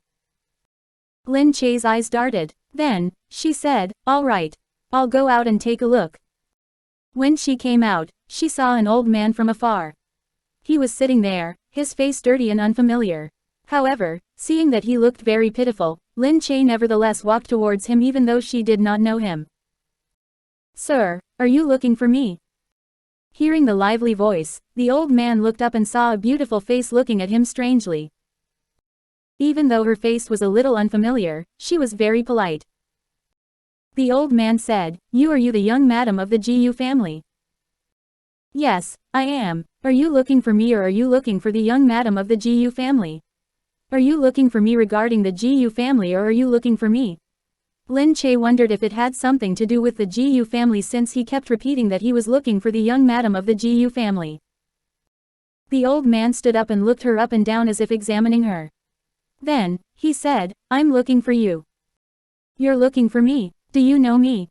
Lin Che's eyes darted. Then, she said, All right. I'll go out and take a look. When she came out, she saw an old man from afar. He was sitting there, his face dirty and unfamiliar. However, seeing that he looked very pitiful, Lin Che nevertheless walked towards him even though she did not know him. Sir, are you looking for me? Hearing the lively voice, the old man looked up and saw a beautiful face looking at him strangely. Even though her face was a little unfamiliar, she was very polite. The old man said, are you the young madam of the Gu family? Yes, I am. Are you looking for me or are you looking for the young madam of the Gu family? Are you looking for me regarding the Gu family or are you looking for me? Lin Che wondered if it had something to do with the Gu family since he kept repeating that he was looking for the young madam of the Gu family. The old man stood up and looked her up and down as if examining her. Then, he said, I'm looking for you. You're looking for me? Do you know me?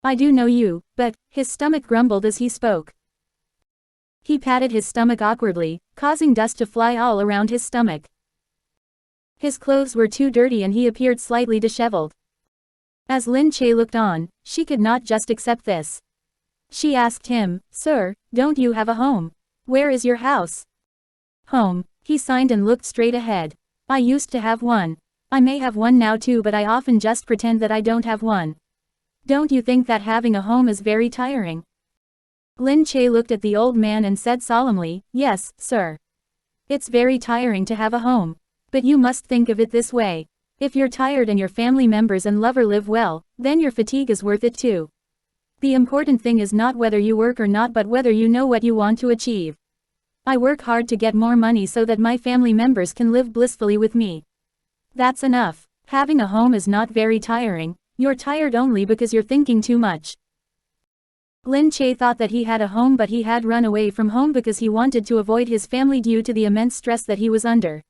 I do know you, but, his stomach grumbled as he spoke. He patted his stomach awkwardly, causing dust to fly all around his stomach. His clothes were too dirty and he appeared slightly disheveled. As Lin Che looked on, she could not just accept this. She asked him, Sir, don't you have a home? Where is your house? Home, he signed and looked straight ahead. I used to have one. I may have one now too, but I often just pretend that I don't have one. Don't you think that having a home is very tiring? Lin Che looked at the old man and said solemnly, Yes, sir. It's very tiring to have a home. But you must think of it this way. If you're tired and your family members and lover live well, then your fatigue is worth it too. The important thing is not whether you work or not but whether you know what you want to achieve. I work hard to get more money so that my family members can live blissfully with me. That's enough. Having a home is not very tiring, you're tired only because you're thinking too much. Lin Che thought that he had a home but he had run away from home because he wanted to avoid his family due to the immense stress that he was under.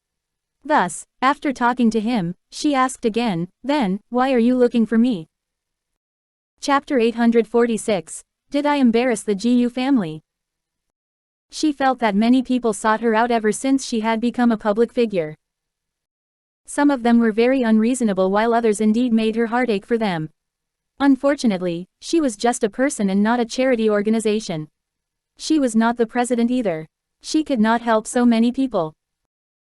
Thus, after talking to him, she asked again, Then, why are you looking for me? Chapter 846. Did I embarrass the Gu family? She felt that many people sought her out ever since she had become a public figure. Some of them were very unreasonable while others indeed made her heart ache for them. Unfortunately, she was just a person and not a charity organization. She was not the president either. She could not help so many people.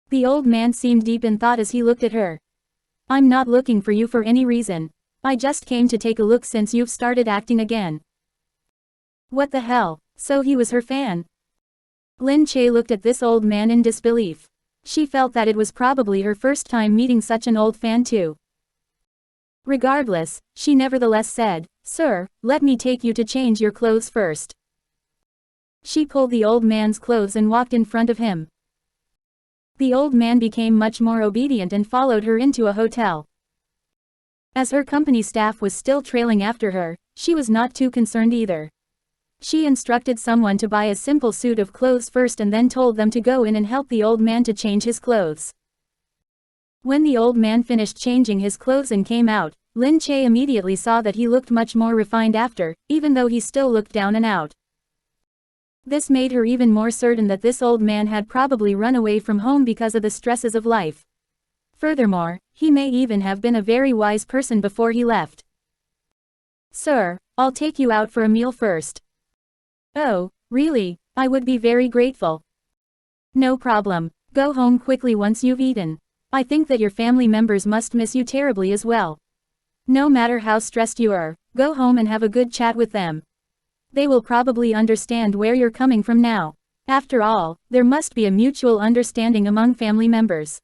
The old man seemed deep in thought as he looked at her. I'm not looking for you for any reason. I just came to take a look since you've started acting again. What the hell? So he was her fan. Lin Che looked at this old man in disbelief. She felt that it was probably her first time meeting such an old fan too. Regardless, she nevertheless said, Sir, let me take you to change your clothes first. She pulled the old man's clothes and walked in front of him. The old man became much more obedient and followed her into a hotel. As her company staff was still trailing after her, she was not too concerned either. She instructed someone to buy a simple suit of clothes first and then told them to go in and help the old man to change his clothes. When the old man finished changing his clothes and came out, Lin Che immediately saw that he looked much more refined after, even though he still looked down and out. This made her even more certain that this old man had probably run away from home because of the stresses of life. Furthermore, he may even have been a very wise person before he left. Sir, I'll take you out for a meal first. Oh, really? I would be very grateful. No problem. Go home quickly once you've eaten. I think that your family members must miss you terribly as well. No matter how stressed you are, go home and have a good chat with them. They will probably understand where you're coming from now. After all, there must be a mutual understanding among family members.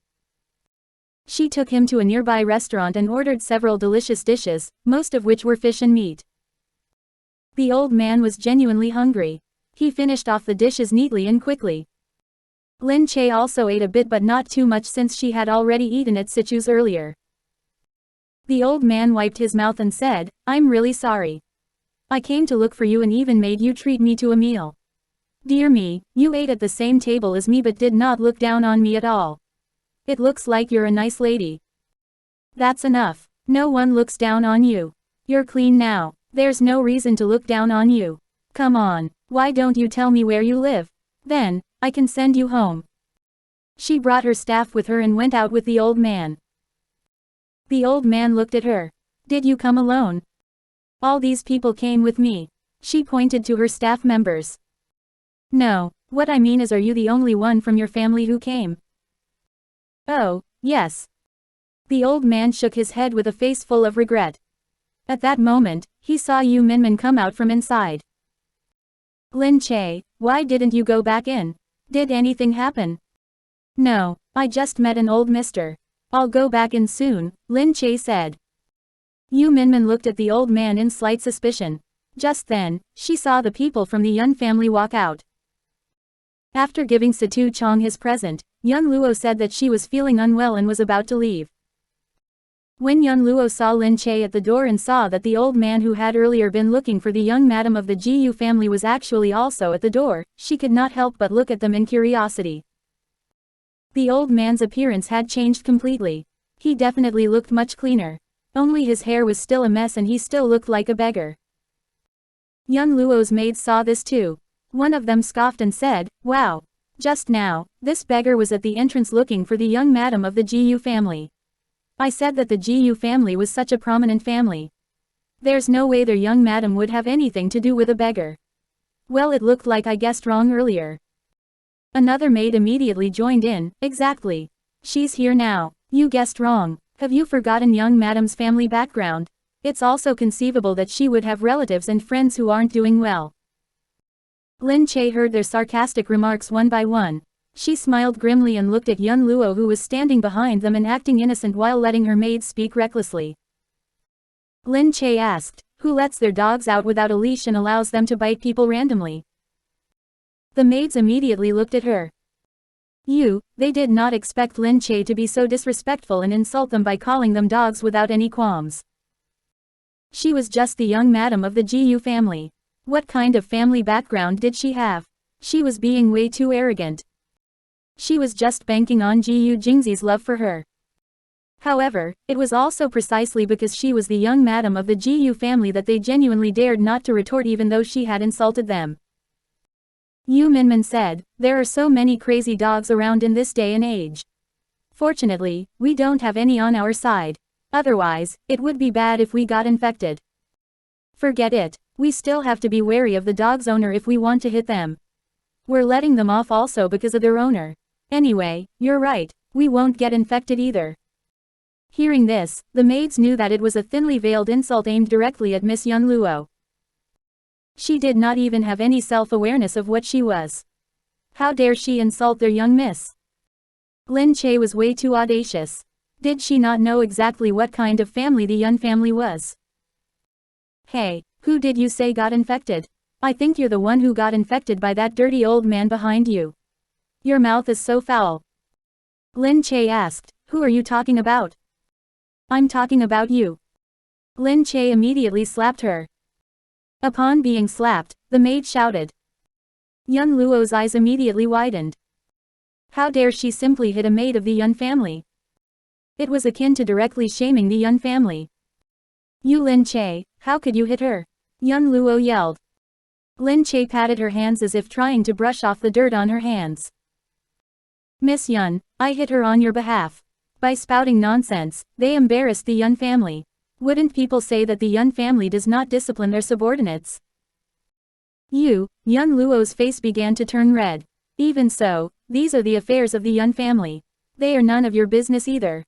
She took him to a nearby restaurant and ordered several delicious dishes, most of which were fish and meat. The old man was genuinely hungry. He finished off the dishes neatly and quickly. Lin Che also ate a bit but not too much since she had already eaten at Sichu's earlier. The old man wiped his mouth and said, I'm really sorry. I came to look for you and even made you treat me to a meal. Dear me, you ate at the same table as me but did not look down on me at all. It looks like you're a nice lady. That's enough. No one looks down on you. You're clean now. There's no reason to look down on you. Come on, why don't you tell me where you live? Then, I can send you home. She brought her staff with her and went out with the old man. The old man looked at her. Did you come alone? All these people came with me. She pointed to her staff members. No, what I mean is, are you the only one from your family who came? Oh, yes. The old man shook his head with a face full of regret. At that moment, he saw Yu Minmin come out from inside. Lin Che, why didn't you go back in? Did anything happen? No, I just met an old mister. I'll go back in soon, Lin Che said. Yu Minmin looked at the old man in slight suspicion. Just then, she saw the people from the Yun family walk out. After giving Situ Chong his present, Yun Luo said that she was feeling unwell and was about to leave. When Yun Luo saw Lin Che at the door and saw that the old man who had earlier been looking for the young madam of the Gu family was actually also at the door, she could not help but look at them in curiosity. The old man's appearance had changed completely. He definitely looked much cleaner. Only his hair was still a mess and he still looked like a beggar. Yun Luo's maids saw this too. One of them scoffed and said, "Wow. Just now, this beggar was at the entrance looking for the young madam of the Gu family. I said that the Gu family was such a prominent family. There's no way their young madam would have anything to do with a beggar. Well, it looked like I guessed wrong earlier." Another maid immediately joined in, "Exactly. She's here now. You guessed wrong. Have you forgotten young madam's family background? It's also conceivable that she would have relatives and friends who aren't doing well." Lin Che heard their sarcastic remarks one by one. She smiled grimly and looked at Yun Luo who was standing behind them and acting innocent while letting her maids speak recklessly. Lin Che asked, "Who lets their dogs out without a leash and allows them to bite people randomly?" The maids immediately looked at her. They did not expect Lin Che to be so disrespectful and insult them by calling them dogs without any qualms. She was just the young madam of the Gu family. What kind of family background did she have? She was being way too arrogant. She was just banking on Gu Jingze's love for her. However, it was also precisely because she was the young madam of the Gu family that they genuinely dared not to retort even though she had insulted them. Yu Minmin said, "There are so many crazy dogs around in this day and age. Fortunately, we don't have any on our side. Otherwise, it would be bad if we got infected. Forget it, we still have to be wary of the dog's owner if we want to hit them. We're letting them off also because of their owner. Anyway, you're right, we won't get infected either." Hearing this, the maids knew that it was a thinly veiled insult aimed directly at Miss Yun Luo. She did not even have any self-awareness of what she was. How dare she insult their young miss? Lin Che was way too audacious. Did she not know exactly what kind of family the Yun family was? "Hey, who did you say got infected? I think you're the one who got infected by that dirty old man behind you. Your mouth is so foul." Lin Che asked, "Who are you talking about?" "I'm talking about you." Lin Che immediately slapped her. Upon being slapped, the maid shouted. Yun Luo's eyes immediately widened. How dare she simply hit a maid of the Yun family? It was akin to directly shaming the Yun family. "You Lin Che, how could you hit her?" Yun Luo yelled. Lin Che patted her hands as if trying to brush off the dirt on her hands. "Miss Yun, I hit her on your behalf. By spouting nonsense, they embarrassed the Yun family. Wouldn't people say that the Yun family does not discipline their subordinates?" Yun Luo's face began to turn red. "Even so, these are the affairs of the Yun family. They are none of your business either."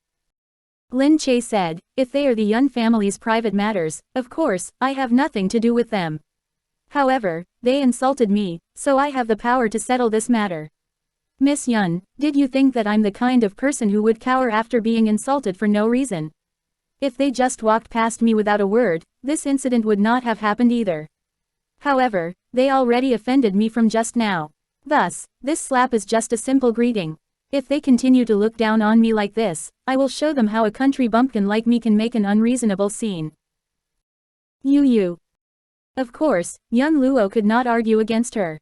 Lin Che said, "If they are the Yun family's private matters, of course, I have nothing to do with them. However, they insulted me, so I have the power to settle this matter. Miss Yun, did you think that I'm the kind of person who would cower after being insulted for no reason? If they just walked past me without a word, this incident would not have happened either. However, they already offended me from just now. Thus, this slap is just a simple greeting. If they continue to look down on me like this, I will show them how a country bumpkin like me can make an unreasonable scene." Of course, Yun Luo could not argue against her.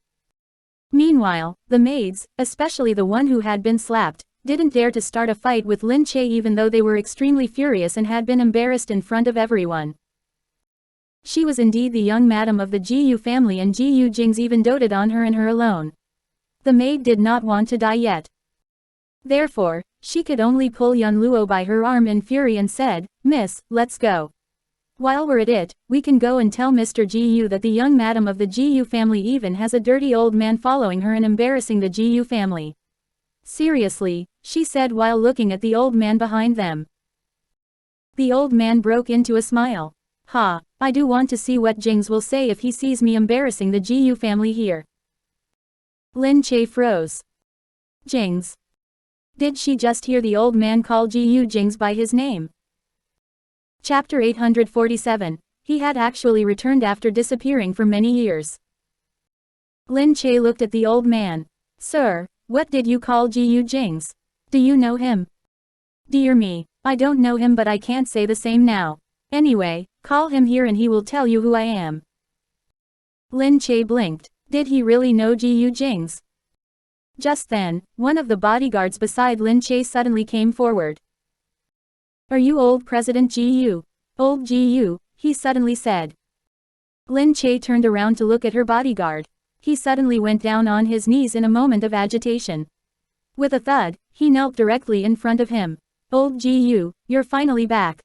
Meanwhile, the maids, especially the one who had been slapped, didn't dare to start a fight with Lin Che even though they were extremely furious and had been embarrassed in front of everyone. She was indeed the young madam of the Gu family and Gu Jingze even doted on her and her alone. The maid did not want to die yet. Therefore, she could only pull Yun Luo by her arm in fury and said, "Miss, let's go. While we're at it, we can go and tell Mr. Gu that the young madam of the Gu family even has a dirty old man following her and embarrassing the Gu family." "Seriously," she said while looking at the old man behind them. The old man broke into a smile. "Ha, I do want to see what Jingze will say if he sees me embarrassing the Gu family here." Lin Che froze. "Jingze? Did she just hear the old man call Gu Jingze by his name? Chapter 847. He had actually returned after disappearing for many years. Lin Che looked at the old man. Sir, what did you call Gu Jingze? Do you know him? Dear me, I don't know him, but I can't say the same now. Anyway, call him here and he will tell you who I am. Lin Che blinked. Did he really know Gu Jingze? Just then, one of the bodyguards beside Lin Che suddenly came forward. Are you old President Gu? Old Gu, he suddenly said. Lin Che turned around to look at her bodyguard. He suddenly went down on his knees in a moment of agitation. With a thud, he knelt directly in front of him. Old Gu, you're finally back.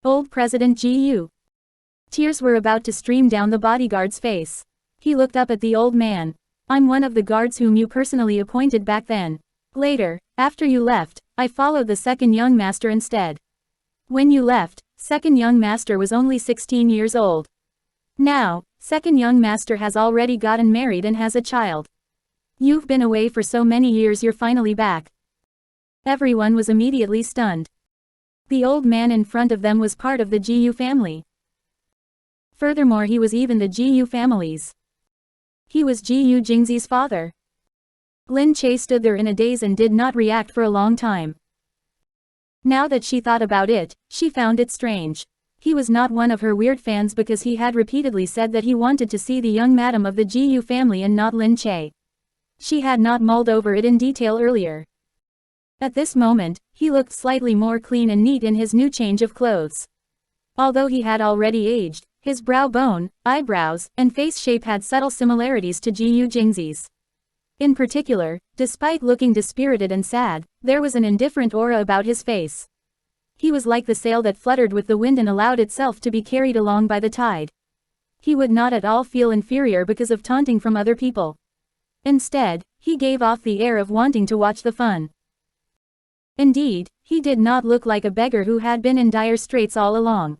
Old President Gu. Tears were about to stream down the bodyguard's face. He looked up at the old man. I'm one of the guards whom you personally appointed back then. Later, after you left, I followed the second young master instead. When you left, second young master was only 16 years old. Now, second young master has already gotten married and has a child. You've been away for so many years, you're finally back. Everyone was immediately stunned. The old man in front of them was part of the Gu family. Furthermore, he was even the Gu family's. He was Gu Jingze's father. Lin Che stood there in a daze and did not react for a long time. Now that she thought about it, she found it strange. He was not one of her weird fans because he had repeatedly said that he wanted to see the young madam of the Gu family and not Lin Che. She had not mulled over it in detail earlier. At this moment, he looked slightly more clean and neat in his new change of clothes. Although he had already aged, his brow bone, eyebrows, and face shape had subtle similarities to Gu Jingze's. In particular, despite looking dispirited and sad, there was an indifferent aura about his face. He was like the sail that fluttered with the wind and allowed itself to be carried along by the tide. He would not at all feel inferior because of taunting from other people. Instead, he gave off the air of wanting to watch the fun. Indeed, he did not look like a beggar who had been in dire straits all along.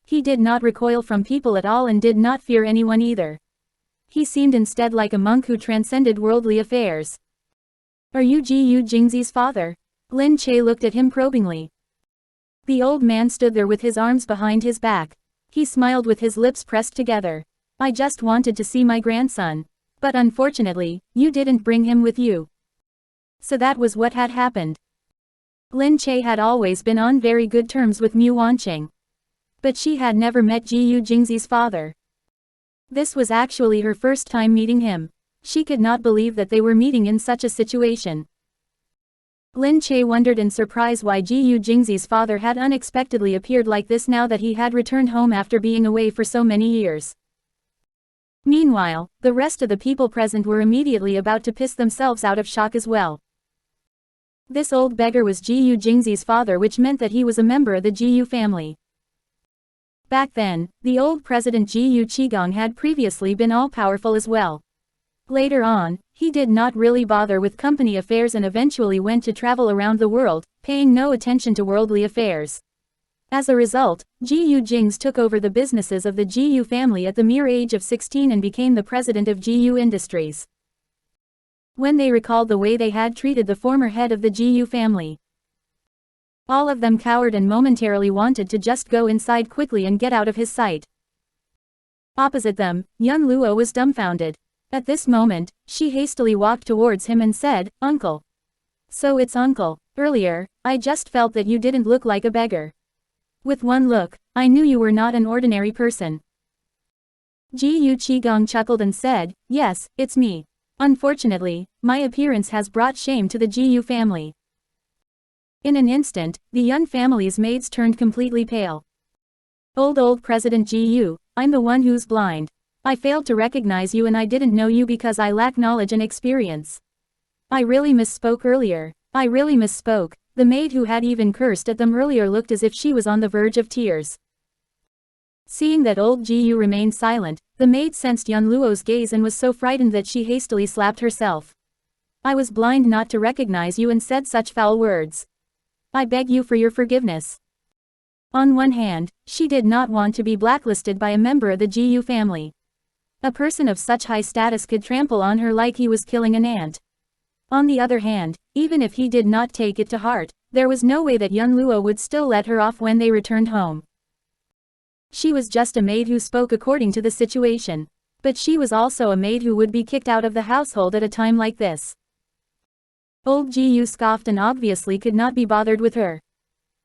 He did not recoil from people at all and did not fear anyone either. He seemed instead like a monk who transcended worldly affairs. Are you Gu Jingze's father? Lin Che looked at him probingly. The old man stood there with his arms behind his back. He smiled with his lips pressed together. I just wanted to see my grandson. But unfortunately, you didn't bring him with you. So that was what had happened. Lin Che had always been on very good terms with Mu Wanqing. But she had never met Gu Jingze's father. This was actually her first time meeting him. She could not believe that they were meeting in such a situation. Lin Che wondered in surprise why Gu Jingze's father had unexpectedly appeared like this now that he had returned home after being away for so many years. Meanwhile, the rest of the people present were immediately about to piss themselves out of shock as well. This old beggar was Gu Jingze's father, which meant that he was a member of the Gu family. Back then, the old president Gu Qigong had previously been all-powerful as well. Later on, he did not really bother with company affairs and eventually went to travel around the world, paying no attention to worldly affairs. As a result, Gu Jingze took over the businesses of the Gu family at the mere age of 16 and became the president of Gu Industries. When they recalled the way they had treated the former head of the Gu family, all of them cowered and momentarily wanted to just go inside quickly and get out of his sight. Opposite them, young Luo was dumbfounded. At this moment, she hastily walked towards him and said, Uncle. So it's Uncle. Earlier, I just felt that you didn't look like a beggar. With one look, I knew you were not an ordinary person. Gu Qigong chuckled and said, Yes, it's me. Unfortunately, my appearance has brought shame to the Gu family. In an instant, the young family's maids turned completely pale. Old President Gu, I'm the one who's blind. I failed to recognize you and I didn't know you because I lack knowledge and experience. I really misspoke earlier. The maid who had even cursed at them earlier looked as if she was on the verge of tears. Seeing that old Gu remained silent, the maid sensed young Luo's gaze and was so frightened that she hastily slapped herself. I was blind not to recognize you and said such foul words. I beg you for your forgiveness. On one hand, she did not want to be blacklisted by a member of the Gu family. A person of such high status could trample on her like he was killing an ant. On the other hand, Even if he did not take it to heart, there was no way that Yun Luo would still let her off when they returned home. She was just a maid who spoke according to the situation. But she was also a maid who would be kicked out of the household at a time like this. Old Gu scoffed and obviously could not be bothered with her.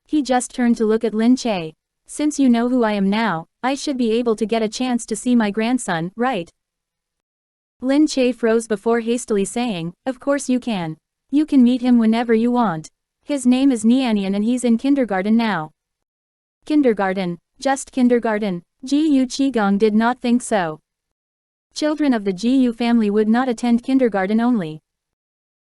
He just turned to look at Lin Che. Since you know who I am now, I should be able to get a chance to see my grandson, right? Lin Che froze before hastily saying, of course you can. You can meet him whenever you want. His name is Nianian and he's in kindergarten now. Kindergarten, just kindergarten. Gu Qigong did not think so. Children of the Gu family would not attend kindergarten only.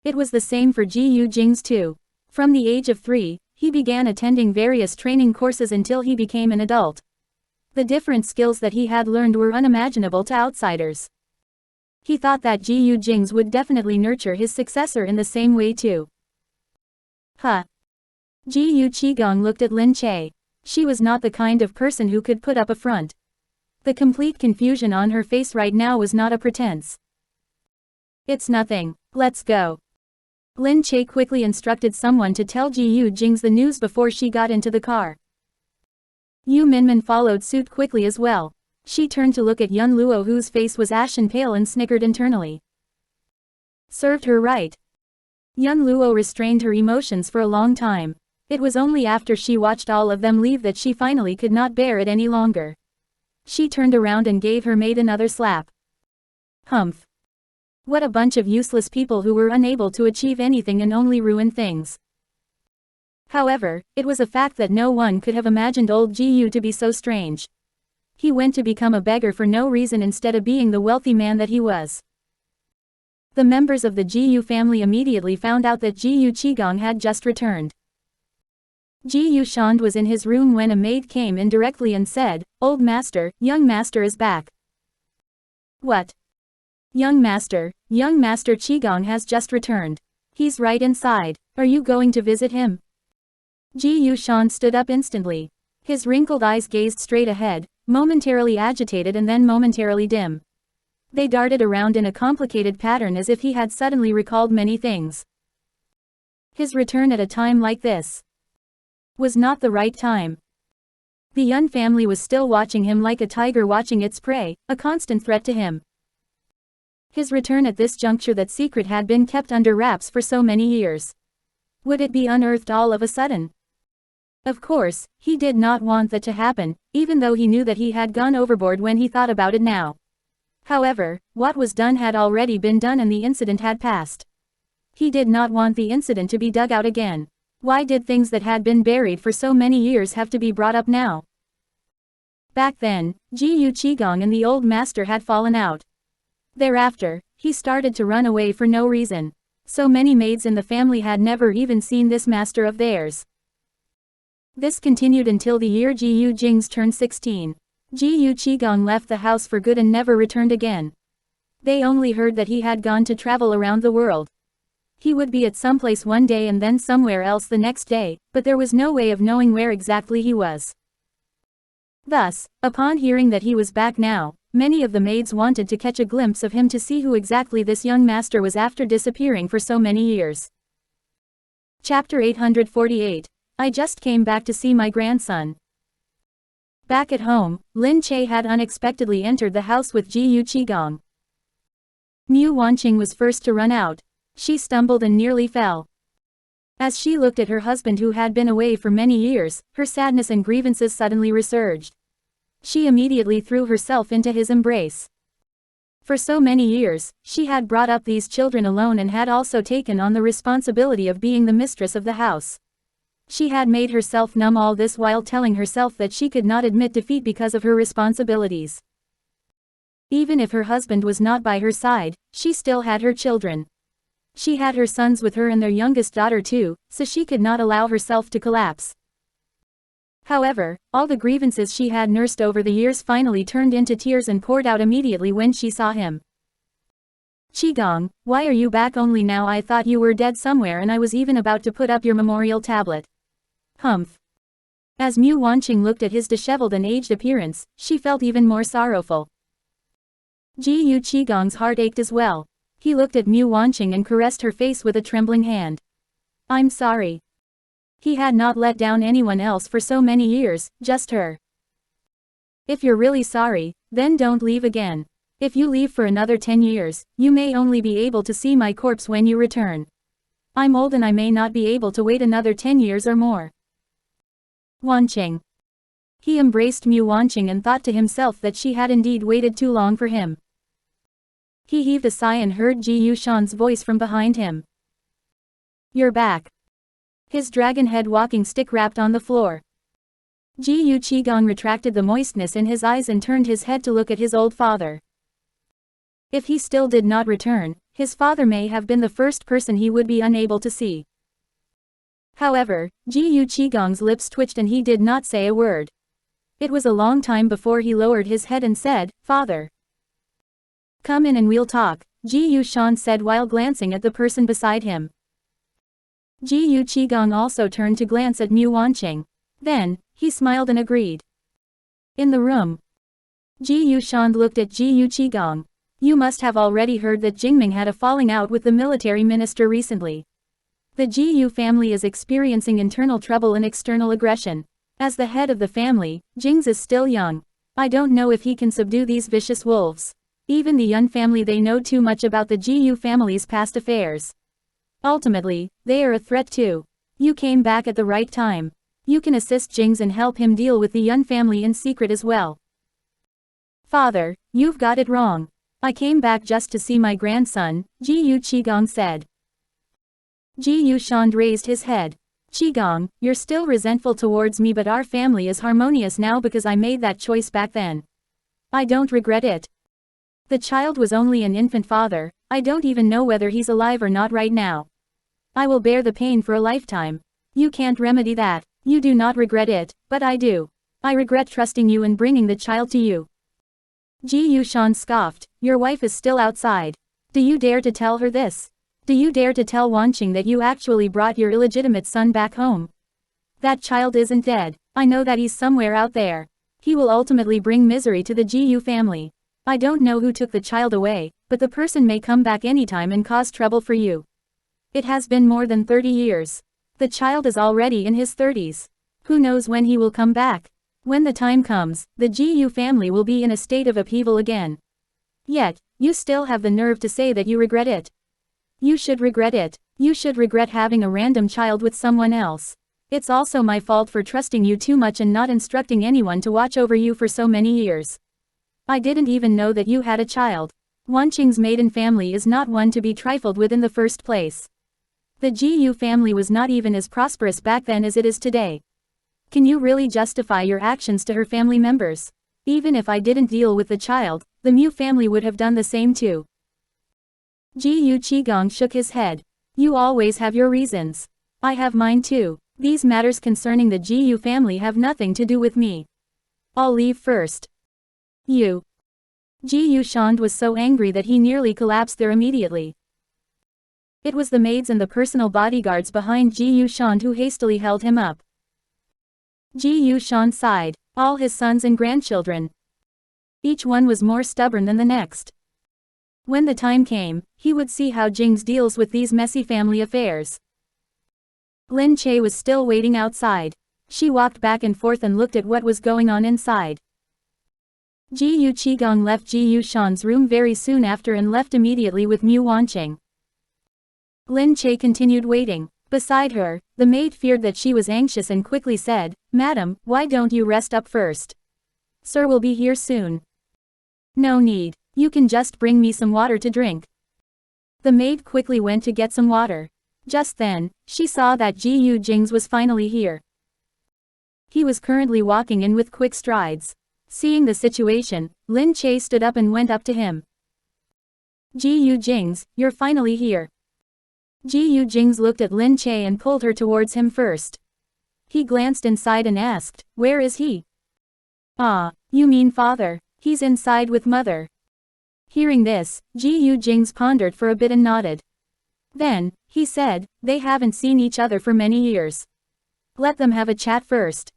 It was the same for Gu Jingze too. From the age of 3, he began attending various training courses until he became an adult. The different skills that he had learned were unimaginable to outsiders. He thought that Gu Jingze would definitely nurture his successor in the same way too. Huh. Gu Qigong looked at Lin Che. She was not the kind of person who could put up a front. The complete confusion on her face right now was not a pretense. It's nothing. Let's go. Lin Che quickly instructed someone to tell Gu Jingze the news before she got into the car. Yu Minmin followed suit quickly as well. She turned to look at Yun Luo whose face was ashen pale and snickered internally. Served her right. Yun Luo restrained her emotions for a long time. It was only after she watched all of them leave that she finally could not bear it any longer. She turned around and gave her maid another slap. Humph. What a bunch of useless people who were unable to achieve anything and only ruin things. However, it was a fact that no one could have imagined old Gu to be so strange. He went to become a beggar for no reason instead of being the wealthy man that he was. The members of the Gu family immediately found out that Gu Qigong had just returned. Gu Shand was in his room when a maid came in directly and said, "Old master, young master is back." What? Young master Qigong has just returned. He's right inside. Are you going to visit him? Gu Shand stood up instantly. His wrinkled eyes gazed straight ahead, momentarily agitated and then momentarily dim. They darted around in a complicated pattern as if he had suddenly recalled many things. His return at a time like this was not the right time. The Yun family was still watching him like a tiger watching its prey, a constant threat to him. His return at this juncture, that secret had been kept under wraps for so many years. Would it be unearthed all of a sudden? Of course, he did not want that to happen, even though he knew that he had gone overboard when he thought about it now. However, what was done had already been done and the incident had passed. He did not want the incident to be dug out again. Why did things that had been buried for so many years have to be brought up now? Back then, Gu Qigong and the old master had fallen out. Thereafter, he started to run away for no reason. So many maids in the family had never even seen this master of theirs. This continued until the year Gu Jingze turned 16. Gu Qigong left the house for good and never returned again. They only heard that he had gone to travel around the world. He would be at some place one day and then somewhere else the next day, but there was no way of knowing where exactly he was. Thus, upon hearing that he was back now, many of the maids wanted to catch a glimpse of him to see who exactly this young master was after disappearing for so many years. Chapter 848. I just came back to see my grandson. Back at home, Lin Che had unexpectedly entered the house with Gu Qigong. Mu Wanqing was first to run out. She stumbled and nearly fell. As she looked at her husband who had been away for many years, her sadness and grievances suddenly resurged. She immediately threw herself into his embrace. For so many years, she had brought up these children alone and had also taken on the responsibility of being the mistress of the house. She had made herself numb all this while telling herself that she could not admit defeat because of her responsibilities. Even if her husband was not by her side, she still had her children. She had her sons with her and their youngest daughter too, so she could not allow herself to collapse. However, all the grievances she had nursed over the years finally turned into tears and poured out immediately when she saw him. Qigong, why are you back only now? I thought you were dead somewhere and I was even about to put up your memorial tablet. Humph. As Mu Wanqing looked at his disheveled and aged appearance, she felt even more sorrowful. Gu Qigong's heart ached as well. He looked at Mu Wanqing and caressed her face with a trembling hand. I'm sorry. He had not let down anyone else for so many years, just her. If you're really sorry, then don't leave again. If you leave for another 10 years, you may only be able to see my corpse when you return. I'm old and I may not be able to wait another 10 years or more. Wanqing. He embraced Mu Wanqing and thought to himself that she had indeed waited too long for him. He heaved a sigh and heard Ji Yushan's voice from behind him. You're back. His dragon head walking stick rapped on the floor. Ji Yu Qigong retracted the moistness in his eyes and turned his head to look at his old father. If he still did not return, his father may have been the first person he would be unable to see. However, Ji Yu Qigong's lips twitched and he did not say a word. It was a long time before he lowered his head and said, Father. Come in and we'll talk, Ji Yu Shan said while glancing at the person beside him. Ji Yu Qigong also turned to glance at Mu Wanqing. Then, he smiled and agreed. In the room, Ji Yu Shan looked at Ji Yu Qigong. You must have already heard that Jingming had a falling out with the military minister recently. The Ji Yu family is experiencing internal trouble and external aggression. As the head of the family, Jingze is still young. I don't know if he can subdue these vicious wolves. Even the Yun family, they know too much about the Ji Yu family's past affairs. Ultimately, they are a threat too. You came back at the right time. You can assist Jingze and help him deal with the Yun family in secret as well. Father, you've got it wrong. I came back just to see my grandson, Ji Yu Qigong said. Ji Yu Shan raised his head. Qigong, you're still resentful towards me, but our family is harmonious now because I made that choice back then. I don't regret it. The child was only an infant, father. I don't even know whether he's alive or not right now. I will bear the pain for a lifetime. You can't remedy that. You do not regret it, but I do. I regret trusting you and bringing the child to you. Ji Yu Shan scoffed. Your wife is still outside. Do you dare to tell her this? Do you dare to tell Wanqing that you actually brought your illegitimate son back home? That child isn't dead. I know that he's somewhere out there. He will ultimately bring misery to the Ji Yu family. I don't know who took the child away, but the person may come back anytime and cause trouble for you. It has been more than 30 years. The child is already in his 30s. Who knows when he will come back? When the time comes, the Ji Yu family will be in a state of upheaval again. Yet, you still have the nerve to say that you regret it. You should regret it. You should regret having a random child with someone else. It's also my fault for trusting you too much and not instructing anyone to watch over you for so many years. I didn't even know that you had a child. Wanqing's maiden family is not one to be trifled with in the first place. The Ji Yu family was not even as prosperous back then as it is today. Can you really justify your actions to her family members? Even if I didn't deal with the child, the Mu family would have done the same too. Ji Yu Qigong shook his head. You always have your reasons. I have mine too. These matters concerning the Ji Yu family have nothing to do with me. I'll leave first. You. Ji Yu Shan was so angry that he nearly collapsed there immediately. It was the maids and the personal bodyguards behind Ji Yu Shan who hastily held him up. Ji Yu Shan sighed. All his sons and grandchildren. Each one was more stubborn than the next. When the time came, he would see how Jingze deals with these messy family affairs. Lin Che was still waiting outside. She walked back and forth and looked at what was going on inside. Ji Yu Qigong left Ji Yu Shan's room very soon after and left immediately with Mu Wanqing. Lin Che continued waiting. Beside her, the maid feared that she was anxious and quickly said, Madam, why don't you rest up first? Sir will be here soon. No need. You can just bring me some water to drink. The maid quickly went to get some water. Just then, she saw that Ji Yu Jingze was finally here. He was currently walking in with quick strides. Seeing the situation, Lin Che stood up and went up to him. Ji Yu Jingze, you're finally here. Ji Yu Jingze looked at Lin Che and pulled her towards him first. He glanced inside and asked, where is he? Ah, you mean father. He's inside with mother. Hearing this, Ji Yu Jingze pondered for a bit and nodded. Then, he said, they haven't seen each other for many years. Let them have a chat first.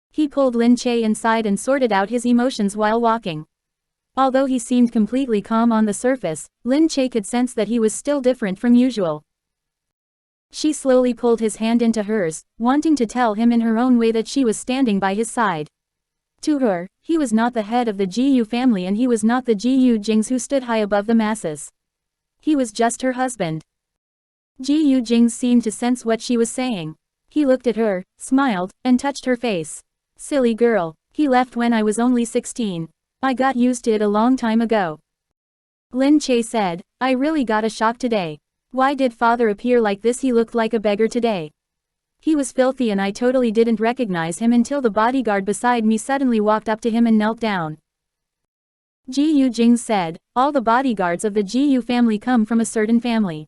He pulled Lin Che inside and sorted out his emotions while walking. Although he seemed completely calm on the surface, Lin Che could sense that he was still different from usual. She slowly pulled his hand into hers, wanting to tell him in her own way that she was standing by his side. To her, he was not the head of the Gu family and he was not the Gu Jingze who stood high above the masses. He was just her husband. Gu Jingze seemed to sense what she was saying. He looked at her, smiled, and touched her face. Silly girl, he left when I was only 16. I got used to it a long time ago. Lin Che said, I really got a shock today. Why did father appear like this? He looked like a beggar today. He was filthy and I totally didn't recognize him until the bodyguard beside me suddenly walked up to him and knelt down. Gu Jingze said, all the bodyguards of the Gu family come from a certain family.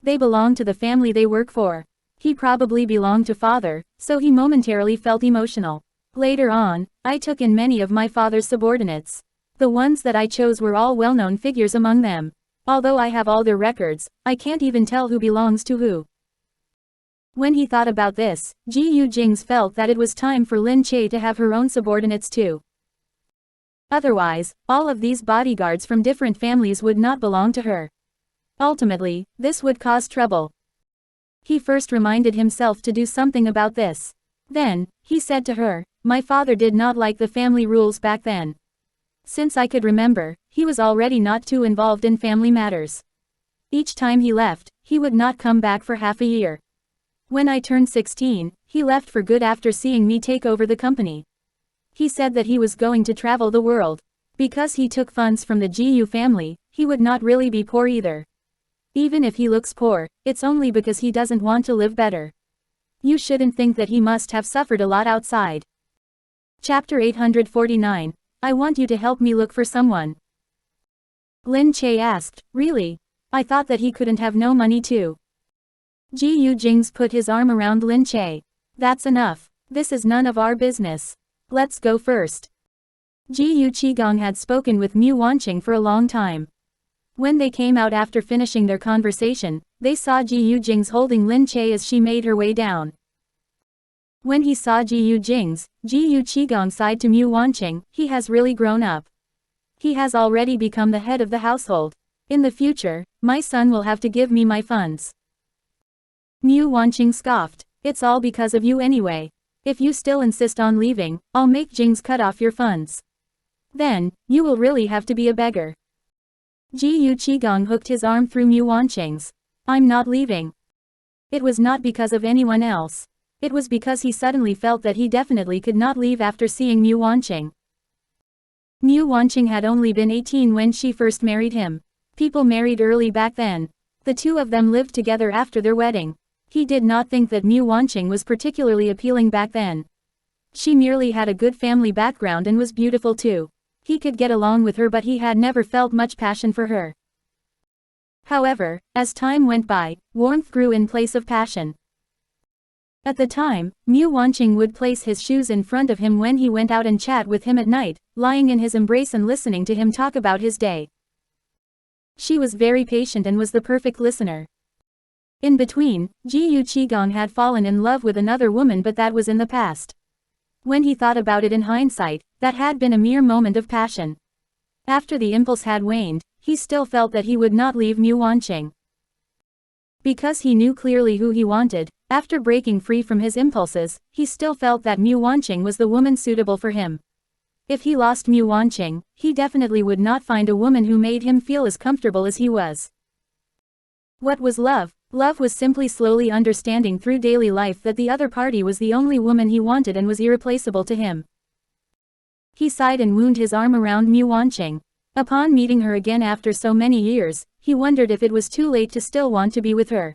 They belong to the family they work for. He probably belonged to father, so he momentarily felt emotional. Later on, I took in many of my father's subordinates. The ones that I chose were all well-known figures among them. Although I have all their records, I can't even tell who belongs to who. When he thought about this, Gu Jingze felt that it was time for Lin Che to have her own subordinates too. Otherwise, all of these bodyguards from different families would not belong to her. Ultimately, this would cause trouble. He first reminded himself to do something about this. Then, he said to her, my father did not like the family rules back then. Since I could remember, he was already not too involved in family matters. Each time he left, he would not come back for half a year. When I turned 16, he left for good after seeing me take over the company. He said that he was going to travel the world. Because he took funds from the Gu family, he would not really be poor either. Even if he looks poor, it's only because he doesn't want to live better. You shouldn't think that he must have suffered a lot outside. Chapter 849. I want you to help me look for someone. Lin Che asked, really? I thought that he couldn't have no money too. Gu Jingze put his arm around Lin Che. That's enough. This is none of our business. Let's go first. Gu Qigong had spoken with Mu Wanqing for a long time. When they came out after finishing their conversation, they saw Gu Jingze holding Lin Che as she made her way down. When he saw Gu Jingze, Gu Qigong sighed to Mu Wanqing, he has really grown up. He has already become the head of the household. In the future, my son will have to give me my funds. Mu Wanqing scoffed, it's all because of you anyway. If you still insist on leaving, I'll make Jingze cut off your funds. Then, you will really have to be a beggar. Gu Qigong hooked his arm through Mu Wanqing's. I'm not leaving. It was not because of anyone else. It was because he suddenly felt that he definitely could not leave after seeing Mu Wanqing. Mu Wanqing had only been 18 when she first married him. People married early back then. The two of them lived together after their wedding. He did not think that Mu Wanqing was particularly appealing back then. She merely had a good family background and was beautiful too. He could get along with her but he had never felt much passion for her. However, as time went by, warmth grew in place of passion. At the time, Mu Wanqing would place his shoes in front of him when he went out and chat with him at night, lying in his embrace and listening to him talk about his day. She was very patient and was the perfect listener. In between, Gu Qigong had fallen in love with another woman but that was in the past. When he thought about it in hindsight, that had been a mere moment of passion. After the impulse had waned, he still felt that he would not leave Mu Wanqing. Because he knew clearly who he wanted, after breaking free from his impulses, he still felt that Mu Wanqing was the woman suitable for him. If he lost Mu Wanqing, he definitely would not find a woman who made him feel as comfortable as he was. What was love? Love was simply slowly understanding through daily life that the other party was the only woman he wanted and was irreplaceable to him. He sighed and wound his arm around Mu Wanqing. Upon meeting her again after so many years, he wondered if it was too late to still want to be with her.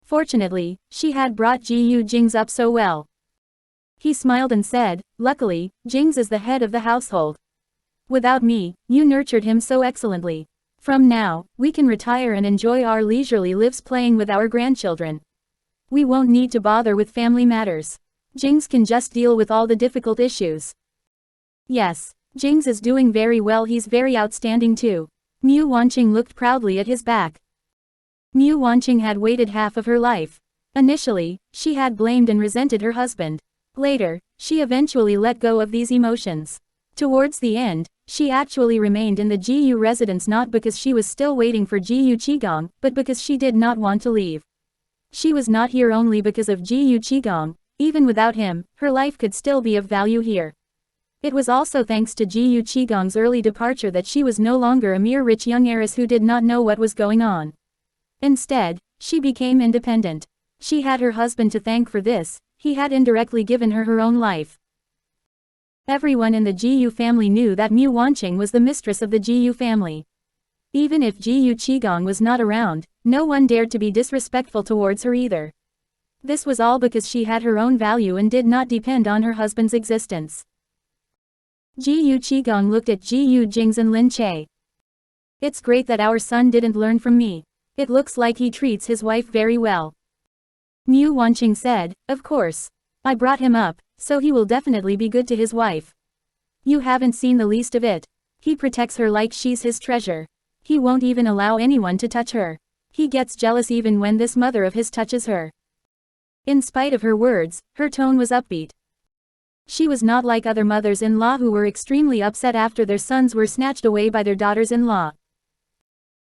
Fortunately, she had brought Gu Jingze up so well. He smiled and said, luckily, Jingze is the head of the household. Without me, you nurtured him so excellently. From now, we can retire and enjoy our leisurely lives playing with our grandchildren. We won't need to bother with family matters. Jingze can just deal with all the difficult issues. Yes, Jingze is doing very well, he's very outstanding too. Mu Wanqing looked proudly at his back. Mu Wanqing had waited half of her life. Initially, she had blamed and resented her husband. Later, she eventually let go of these emotions. Towards the end, she actually remained in the Gu residence not because she was still waiting for Gu Qigong, but because she did not want to leave. She was not here only because of Gu Qigong. Even without him, her life could still be of value here. It was also thanks to Gu Qigong's early departure that she was no longer a mere rich young heiress who did not know what was going on. Instead, she became independent. She had her husband to thank for this. He had indirectly given her her own life. Everyone in the Gu family knew that Mu Wanqing was the mistress of the Gu family. Even if Gu Qigong was not around, no one dared to be disrespectful towards her either. This was all because she had her own value and did not depend on her husband's existence. Gu Qigong looked at Gu Jingze and Lin Che. It's great that our son didn't learn from me. It looks like he treats his wife very well. Mu Wanqing said, of course. I brought him up, so he will definitely be good to his wife. You haven't seen the least of it. He protects her like she's his treasure. He won't even allow anyone to touch her. He gets jealous even when this mother of his touches her. In spite of her words, her tone was upbeat. She was not like other mothers-in-law who were extremely upset after their sons were snatched away by their daughters-in-law.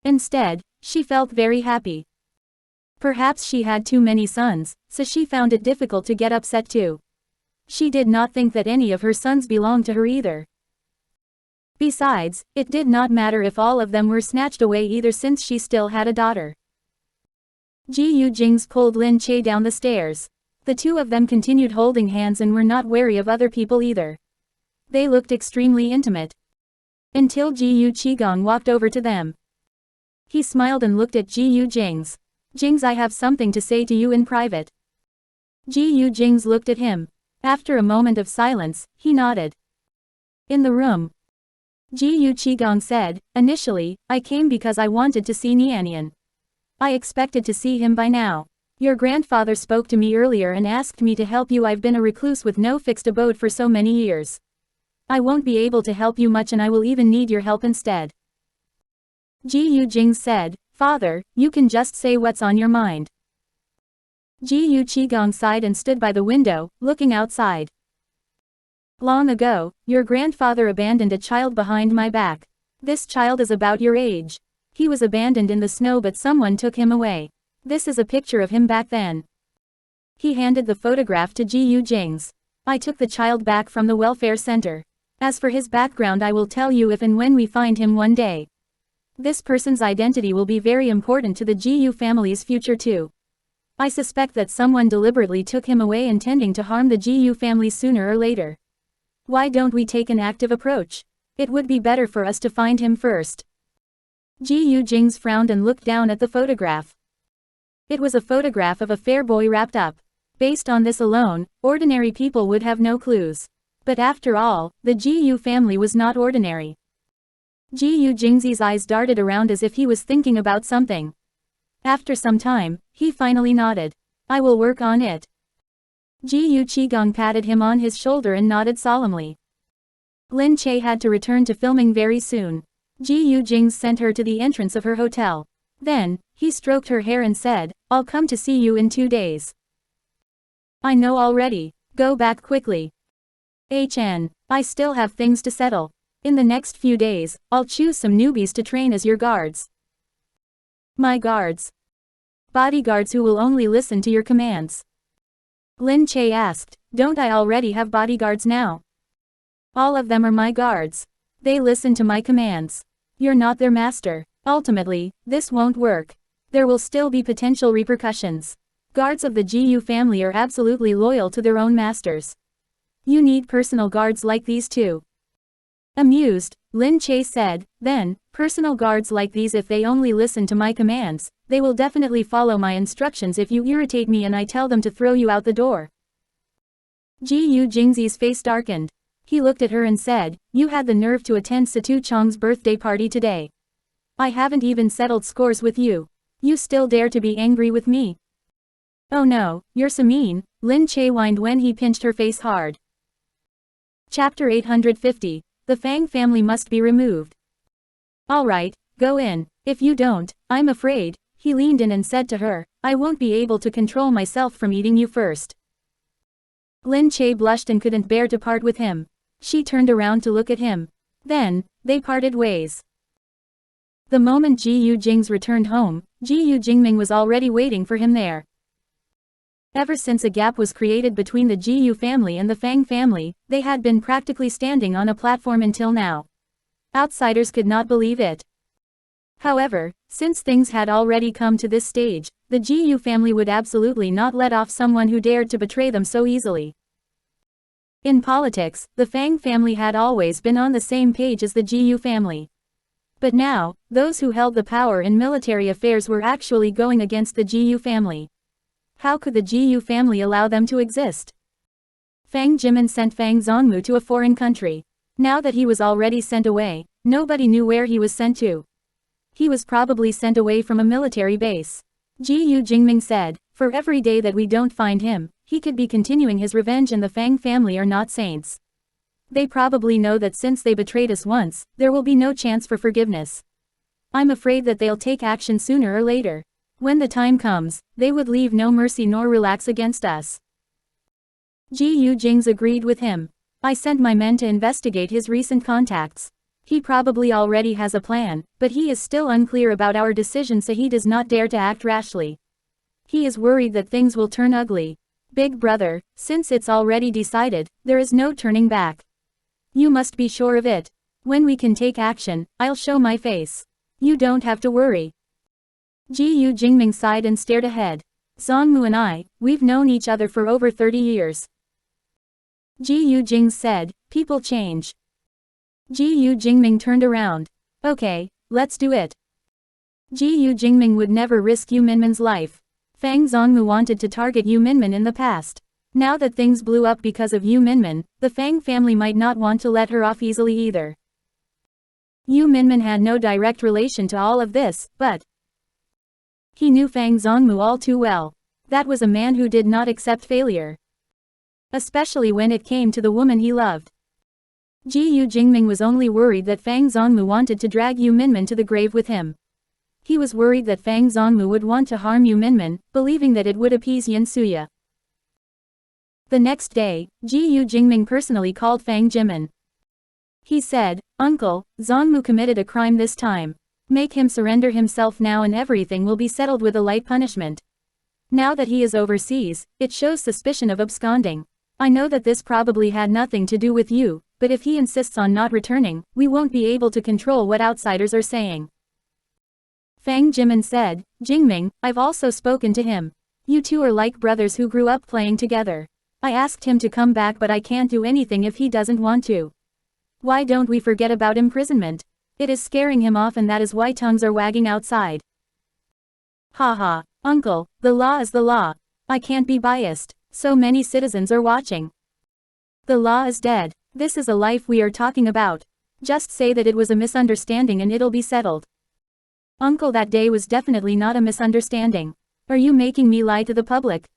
Instead, she felt very happy. Perhaps she had too many sons, so she found it difficult to get upset too. She did not think that any of her sons belonged to her either. Besides, it did not matter if all of them were snatched away either since she still had a daughter. Gu Jingze pulled Lin Che down the stairs. The two of them continued holding hands and were not wary of other people either. They looked extremely intimate. Until Gu Qigong walked over to them. He smiled and looked at Gu Jingze. Jingze, I have something to say to you in private. Gu Jingze looked at him. After a moment of silence, he nodded. In the room, Gu Qigong said, initially, I came because I wanted to see Nianian. I expected to see him by now. Your grandfather spoke to me earlier and asked me to help you. I've been a recluse with no fixed abode for so many years. I won't be able to help you much and I will even need your help instead. Gu Jingze said, Father, you can just say what's on your mind. Gu Qigong sighed and stood by the window, looking outside. Long ago, your grandfather abandoned a child behind my back. This child is about your age. He was abandoned in the snow but someone took him away. This is a picture of him back then. He handed the photograph to Gu Jingze. I took the child back from the welfare center. As for his background, I will tell you if and when we find him one day. This person's identity will be very important to the Gu family's future too. I suspect that someone deliberately took him away intending to harm the Gu family sooner or later. Why don't we take an active approach? It would be better for us to find him first. Gu Jingze frowned and looked down at the photograph. It was a photograph of a fair boy wrapped up. Based on this alone, ordinary people would have no clues. But after all, the Gu family was not ordinary. Gu Jingze's eyes darted around as if he was thinking about something. After some time, he finally nodded. I will work on it. Gu Qigong patted him on his shoulder and nodded solemnly. Lin Che had to return to filming very soon. Gu Jingze sent her to the entrance of her hotel. Then, he stroked her hair and said, I'll come to see you in 2 days. I know already. Go back quickly. I still have things to settle. In the next few days, I'll choose some newbies to train as your guards. My guards. Bodyguards who will only listen to your commands. Lin Che asked, don't I already have bodyguards now? All of them are my guards. They listen to my commands. You're not their master. Ultimately, this won't work. There will still be potential repercussions. Guards of the Gu family are absolutely loyal to their own masters. You need personal guards like these too. Amused, Lin Che said, then, personal guards like these, if they only listen to my commands, they will definitely follow my instructions if you irritate me and I tell them to throw you out the door. Gu Jingze's face darkened. He looked at her and said, you had the nerve to attend Situ Chang's birthday party today. I haven't even settled scores with you. You still dare to be angry with me? Oh no, you're so mean, Lin Che whined when he pinched her face hard. Chapter 850. The Fang family must be removed. Alright, go in. If you don't, I'm afraid, he leaned in and said to her, I won't be able to control myself from eating you first. Lin Che blushed and couldn't bear to part with him. She turned around to look at him. Then, they parted ways. The moment Gu Jingze returned home, Gu Jingming was already waiting for him there. Ever since a gap was created between the Gu family and the Fang family, they had been practically standing on a platform until now. Outsiders could not believe it. However, since things had already come to this stage, the Gu family would absolutely not let off someone who dared to betray them so easily. In politics, the Fang family had always been on the same page as the Gu family. But now, those who held the power in military affairs were actually going against the Gu family. How could the Gu family allow them to exist? Fang Jimin sent Fang Zongmu to a foreign country. Now that he was already sent away, nobody knew where he was sent to. He was probably sent away from a military base. Gu Jingming said, for every day that we don't find him, he could be continuing his revenge, and the Fang family are not saints. They probably know that since they betrayed us once, there will be no chance for forgiveness. I'm afraid that they'll take action sooner or later. When the time comes, they would leave no mercy nor relax against us. Gu Jingze agreed with him. I sent my men to investigate his recent contacts. He probably already has a plan, but he is still unclear about our decision, so he does not dare to act rashly. He is worried that things will turn ugly. Big brother, since it's already decided, there is no turning back. You must be sure of it. When we can take action, I'll show my face. You don't have to worry. Gu Jingming sighed and stared ahead. Zongmu and I, we've known each other for over 30 years. Gu Jingze said, people change. Gu Jingming turned around. Okay, let's do it. Gu Jingming would never risk Yu Minmin's life. Fang Zongmu wanted to target Yu Minmin in the past. Now that things blew up because of Yu Minmin, the Fang family might not want to let her off easily either. Yu Minmin had no direct relation to all of this, but he knew Fang Zongmu all too well. That was a man who did not accept failure. Especially when it came to the woman he loved. Gu Jingming was only worried that Fang Zongmu wanted to drag Yu Minmin to the grave with him. He was worried that Fang Zongmu would want to harm Yu Minmin, believing that it would appease Yin Suya. The next day, Gu Jingming personally called Fang Jimin. He said, Uncle, Zongmu committed a crime this time. Make him surrender himself now and everything will be settled with a light punishment. Now that he is overseas, it shows suspicion of absconding. I know that this probably had nothing to do with you, but if he insists on not returning, we won't be able to control what outsiders are saying. Fang Jimin said, Jingming, I've also spoken to him. You two are like brothers who grew up playing together. I asked him to come back, but I can't do anything if he doesn't want to. Why don't we forget about imprisonment? It is scaring him off, and that is why tongues are wagging outside. Haha, uncle, the law is the law. I can't be biased. So many citizens are watching. The law is dead. This is a life we are talking about. Just say that it was a misunderstanding and it'll be settled. Uncle, that day was definitely not a misunderstanding. Are you making me lie to the public?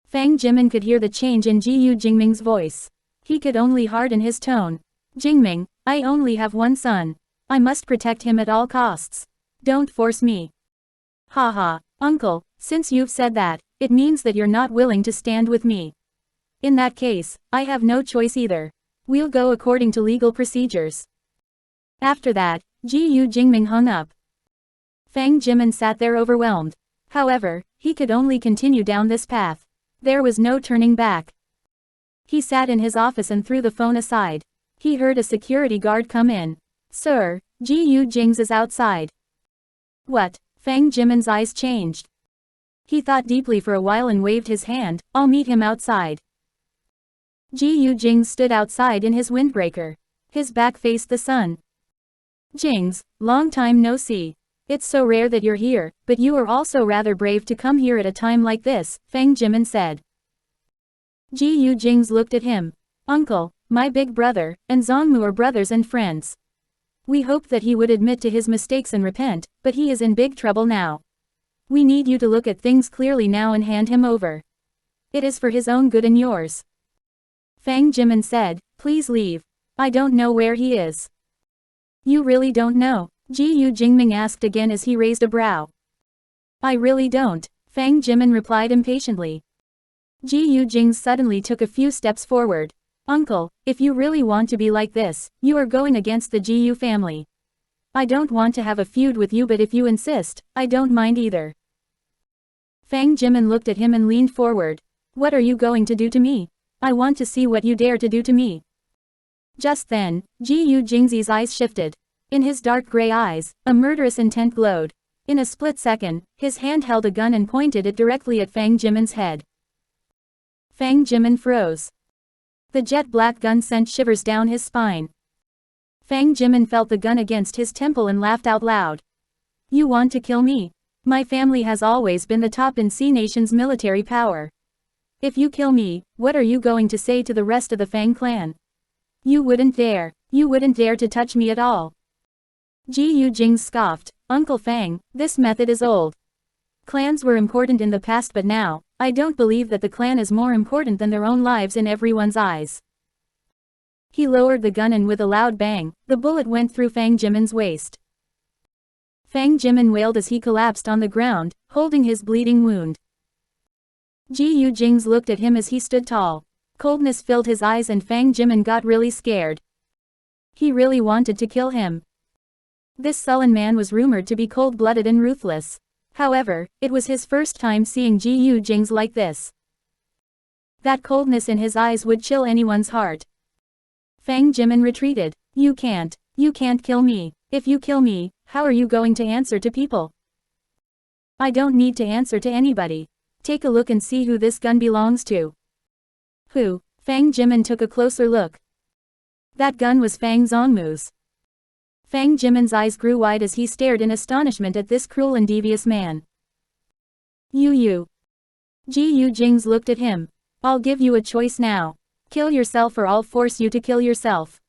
Fang Jimin could hear the change in Gu Jingming's voice. He could only harden his tone. Jingming, I only have one son. I must protect him at all costs. Don't force me. Haha, uncle, since you've said that, it means that you're not willing to stand with me. In that case, I have no choice either. We'll go according to legal procedures. After that, Gu Jingming hung up. Fang Jimin sat there overwhelmed. However, he could only continue down this path. There was no turning back. He sat in his office and threw the phone aside. He heard a security guard come in. Sir, Gu Jingze is outside. What? Fang Jimin's eyes changed. He thought deeply for a while and waved his hand, I'll meet him outside. Gu Jingze stood outside in his windbreaker. His back faced the sun. Jingze, long time no see. It's so rare that you're here, but you are also rather brave to come here at a time like this, Fang Jimin said. Gu Jingze looked at him. Uncle, my big brother, and Zongmu are brothers and friends. We hoped that he would admit to his mistakes and repent, but he is in big trouble now. We need you to look at things clearly now and hand him over. It is for his own good and yours. Fang Jimin said, please leave. I don't know where he is. You really don't know? Gu Jingming asked again as he raised a brow. I really don't, Fang Jimin replied impatiently. Gu Jingze suddenly took a few steps forward. Uncle, if you really want to be like this, you are going against the Gu family. I don't want to have a feud with you, but if you insist, I don't mind either. Fang Jimin looked at him and leaned forward. What are you going to do to me? I want to see what you dare to do to me. Just then, Gu Jingze's eyes shifted. In his dark gray eyes, a murderous intent glowed. In a split second, his hand held a gun and pointed it directly at Fang Jimin's head. Fang Jimin froze. The jet black gun sent shivers down his spine. Fang Jimin felt the gun against his temple and laughed out loud. You want to kill me? My family has always been the top in C Nation's military power. If you kill me, what are you going to say to the rest of the Fang clan? You wouldn't dare. You wouldn't dare to touch me at all. Gu Jingze scoffed. Uncle Fang, this method is old. Clans were important in the past, but now, I don't believe that the clan is more important than their own lives in everyone's eyes. He lowered the gun and with a loud bang, the bullet went through Fang Jimin's waist. Fang Jimin wailed as he collapsed on the ground, holding his bleeding wound. Gu Jingze looked at him as he stood tall. Coldness filled his eyes and Fang Jimin got really scared. He really wanted to kill him. This sullen man was rumored to be cold-blooded and ruthless. However, it was his first time seeing Gu Jingze like this. That coldness in his eyes would chill anyone's heart. Fang Jimin retreated. You can't kill me. If you kill me, how are you going to answer to people? I don't need to answer to anybody. Take a look and see who this gun belongs to. Who? Fang Jimin took a closer look. That gun was Fang Zongmu's. Fang Jimin's eyes grew wide as he stared in astonishment at this cruel and devious man. You. Gu Jingze looked at him. I'll give you a choice now. Kill yourself or I'll force you to kill yourself.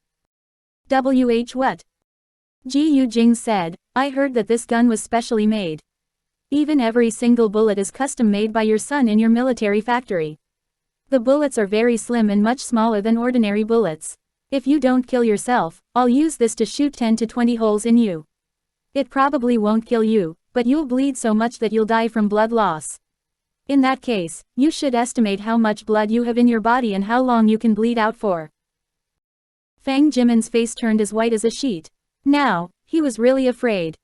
What? Gu Jingze said, I heard that this gun was specially made. Even every single bullet is custom made by your son in your military factory. The bullets are very slim and much smaller than ordinary bullets. If you don't kill yourself, I'll use this to shoot 10 to 20 holes in you. It probably won't kill you, but you'll bleed so much that you'll die from blood loss. In that case, you should estimate how much blood you have in your body and how long you can bleed out for. Fang Jimin's face turned as white as a sheet. Now, he was really afraid.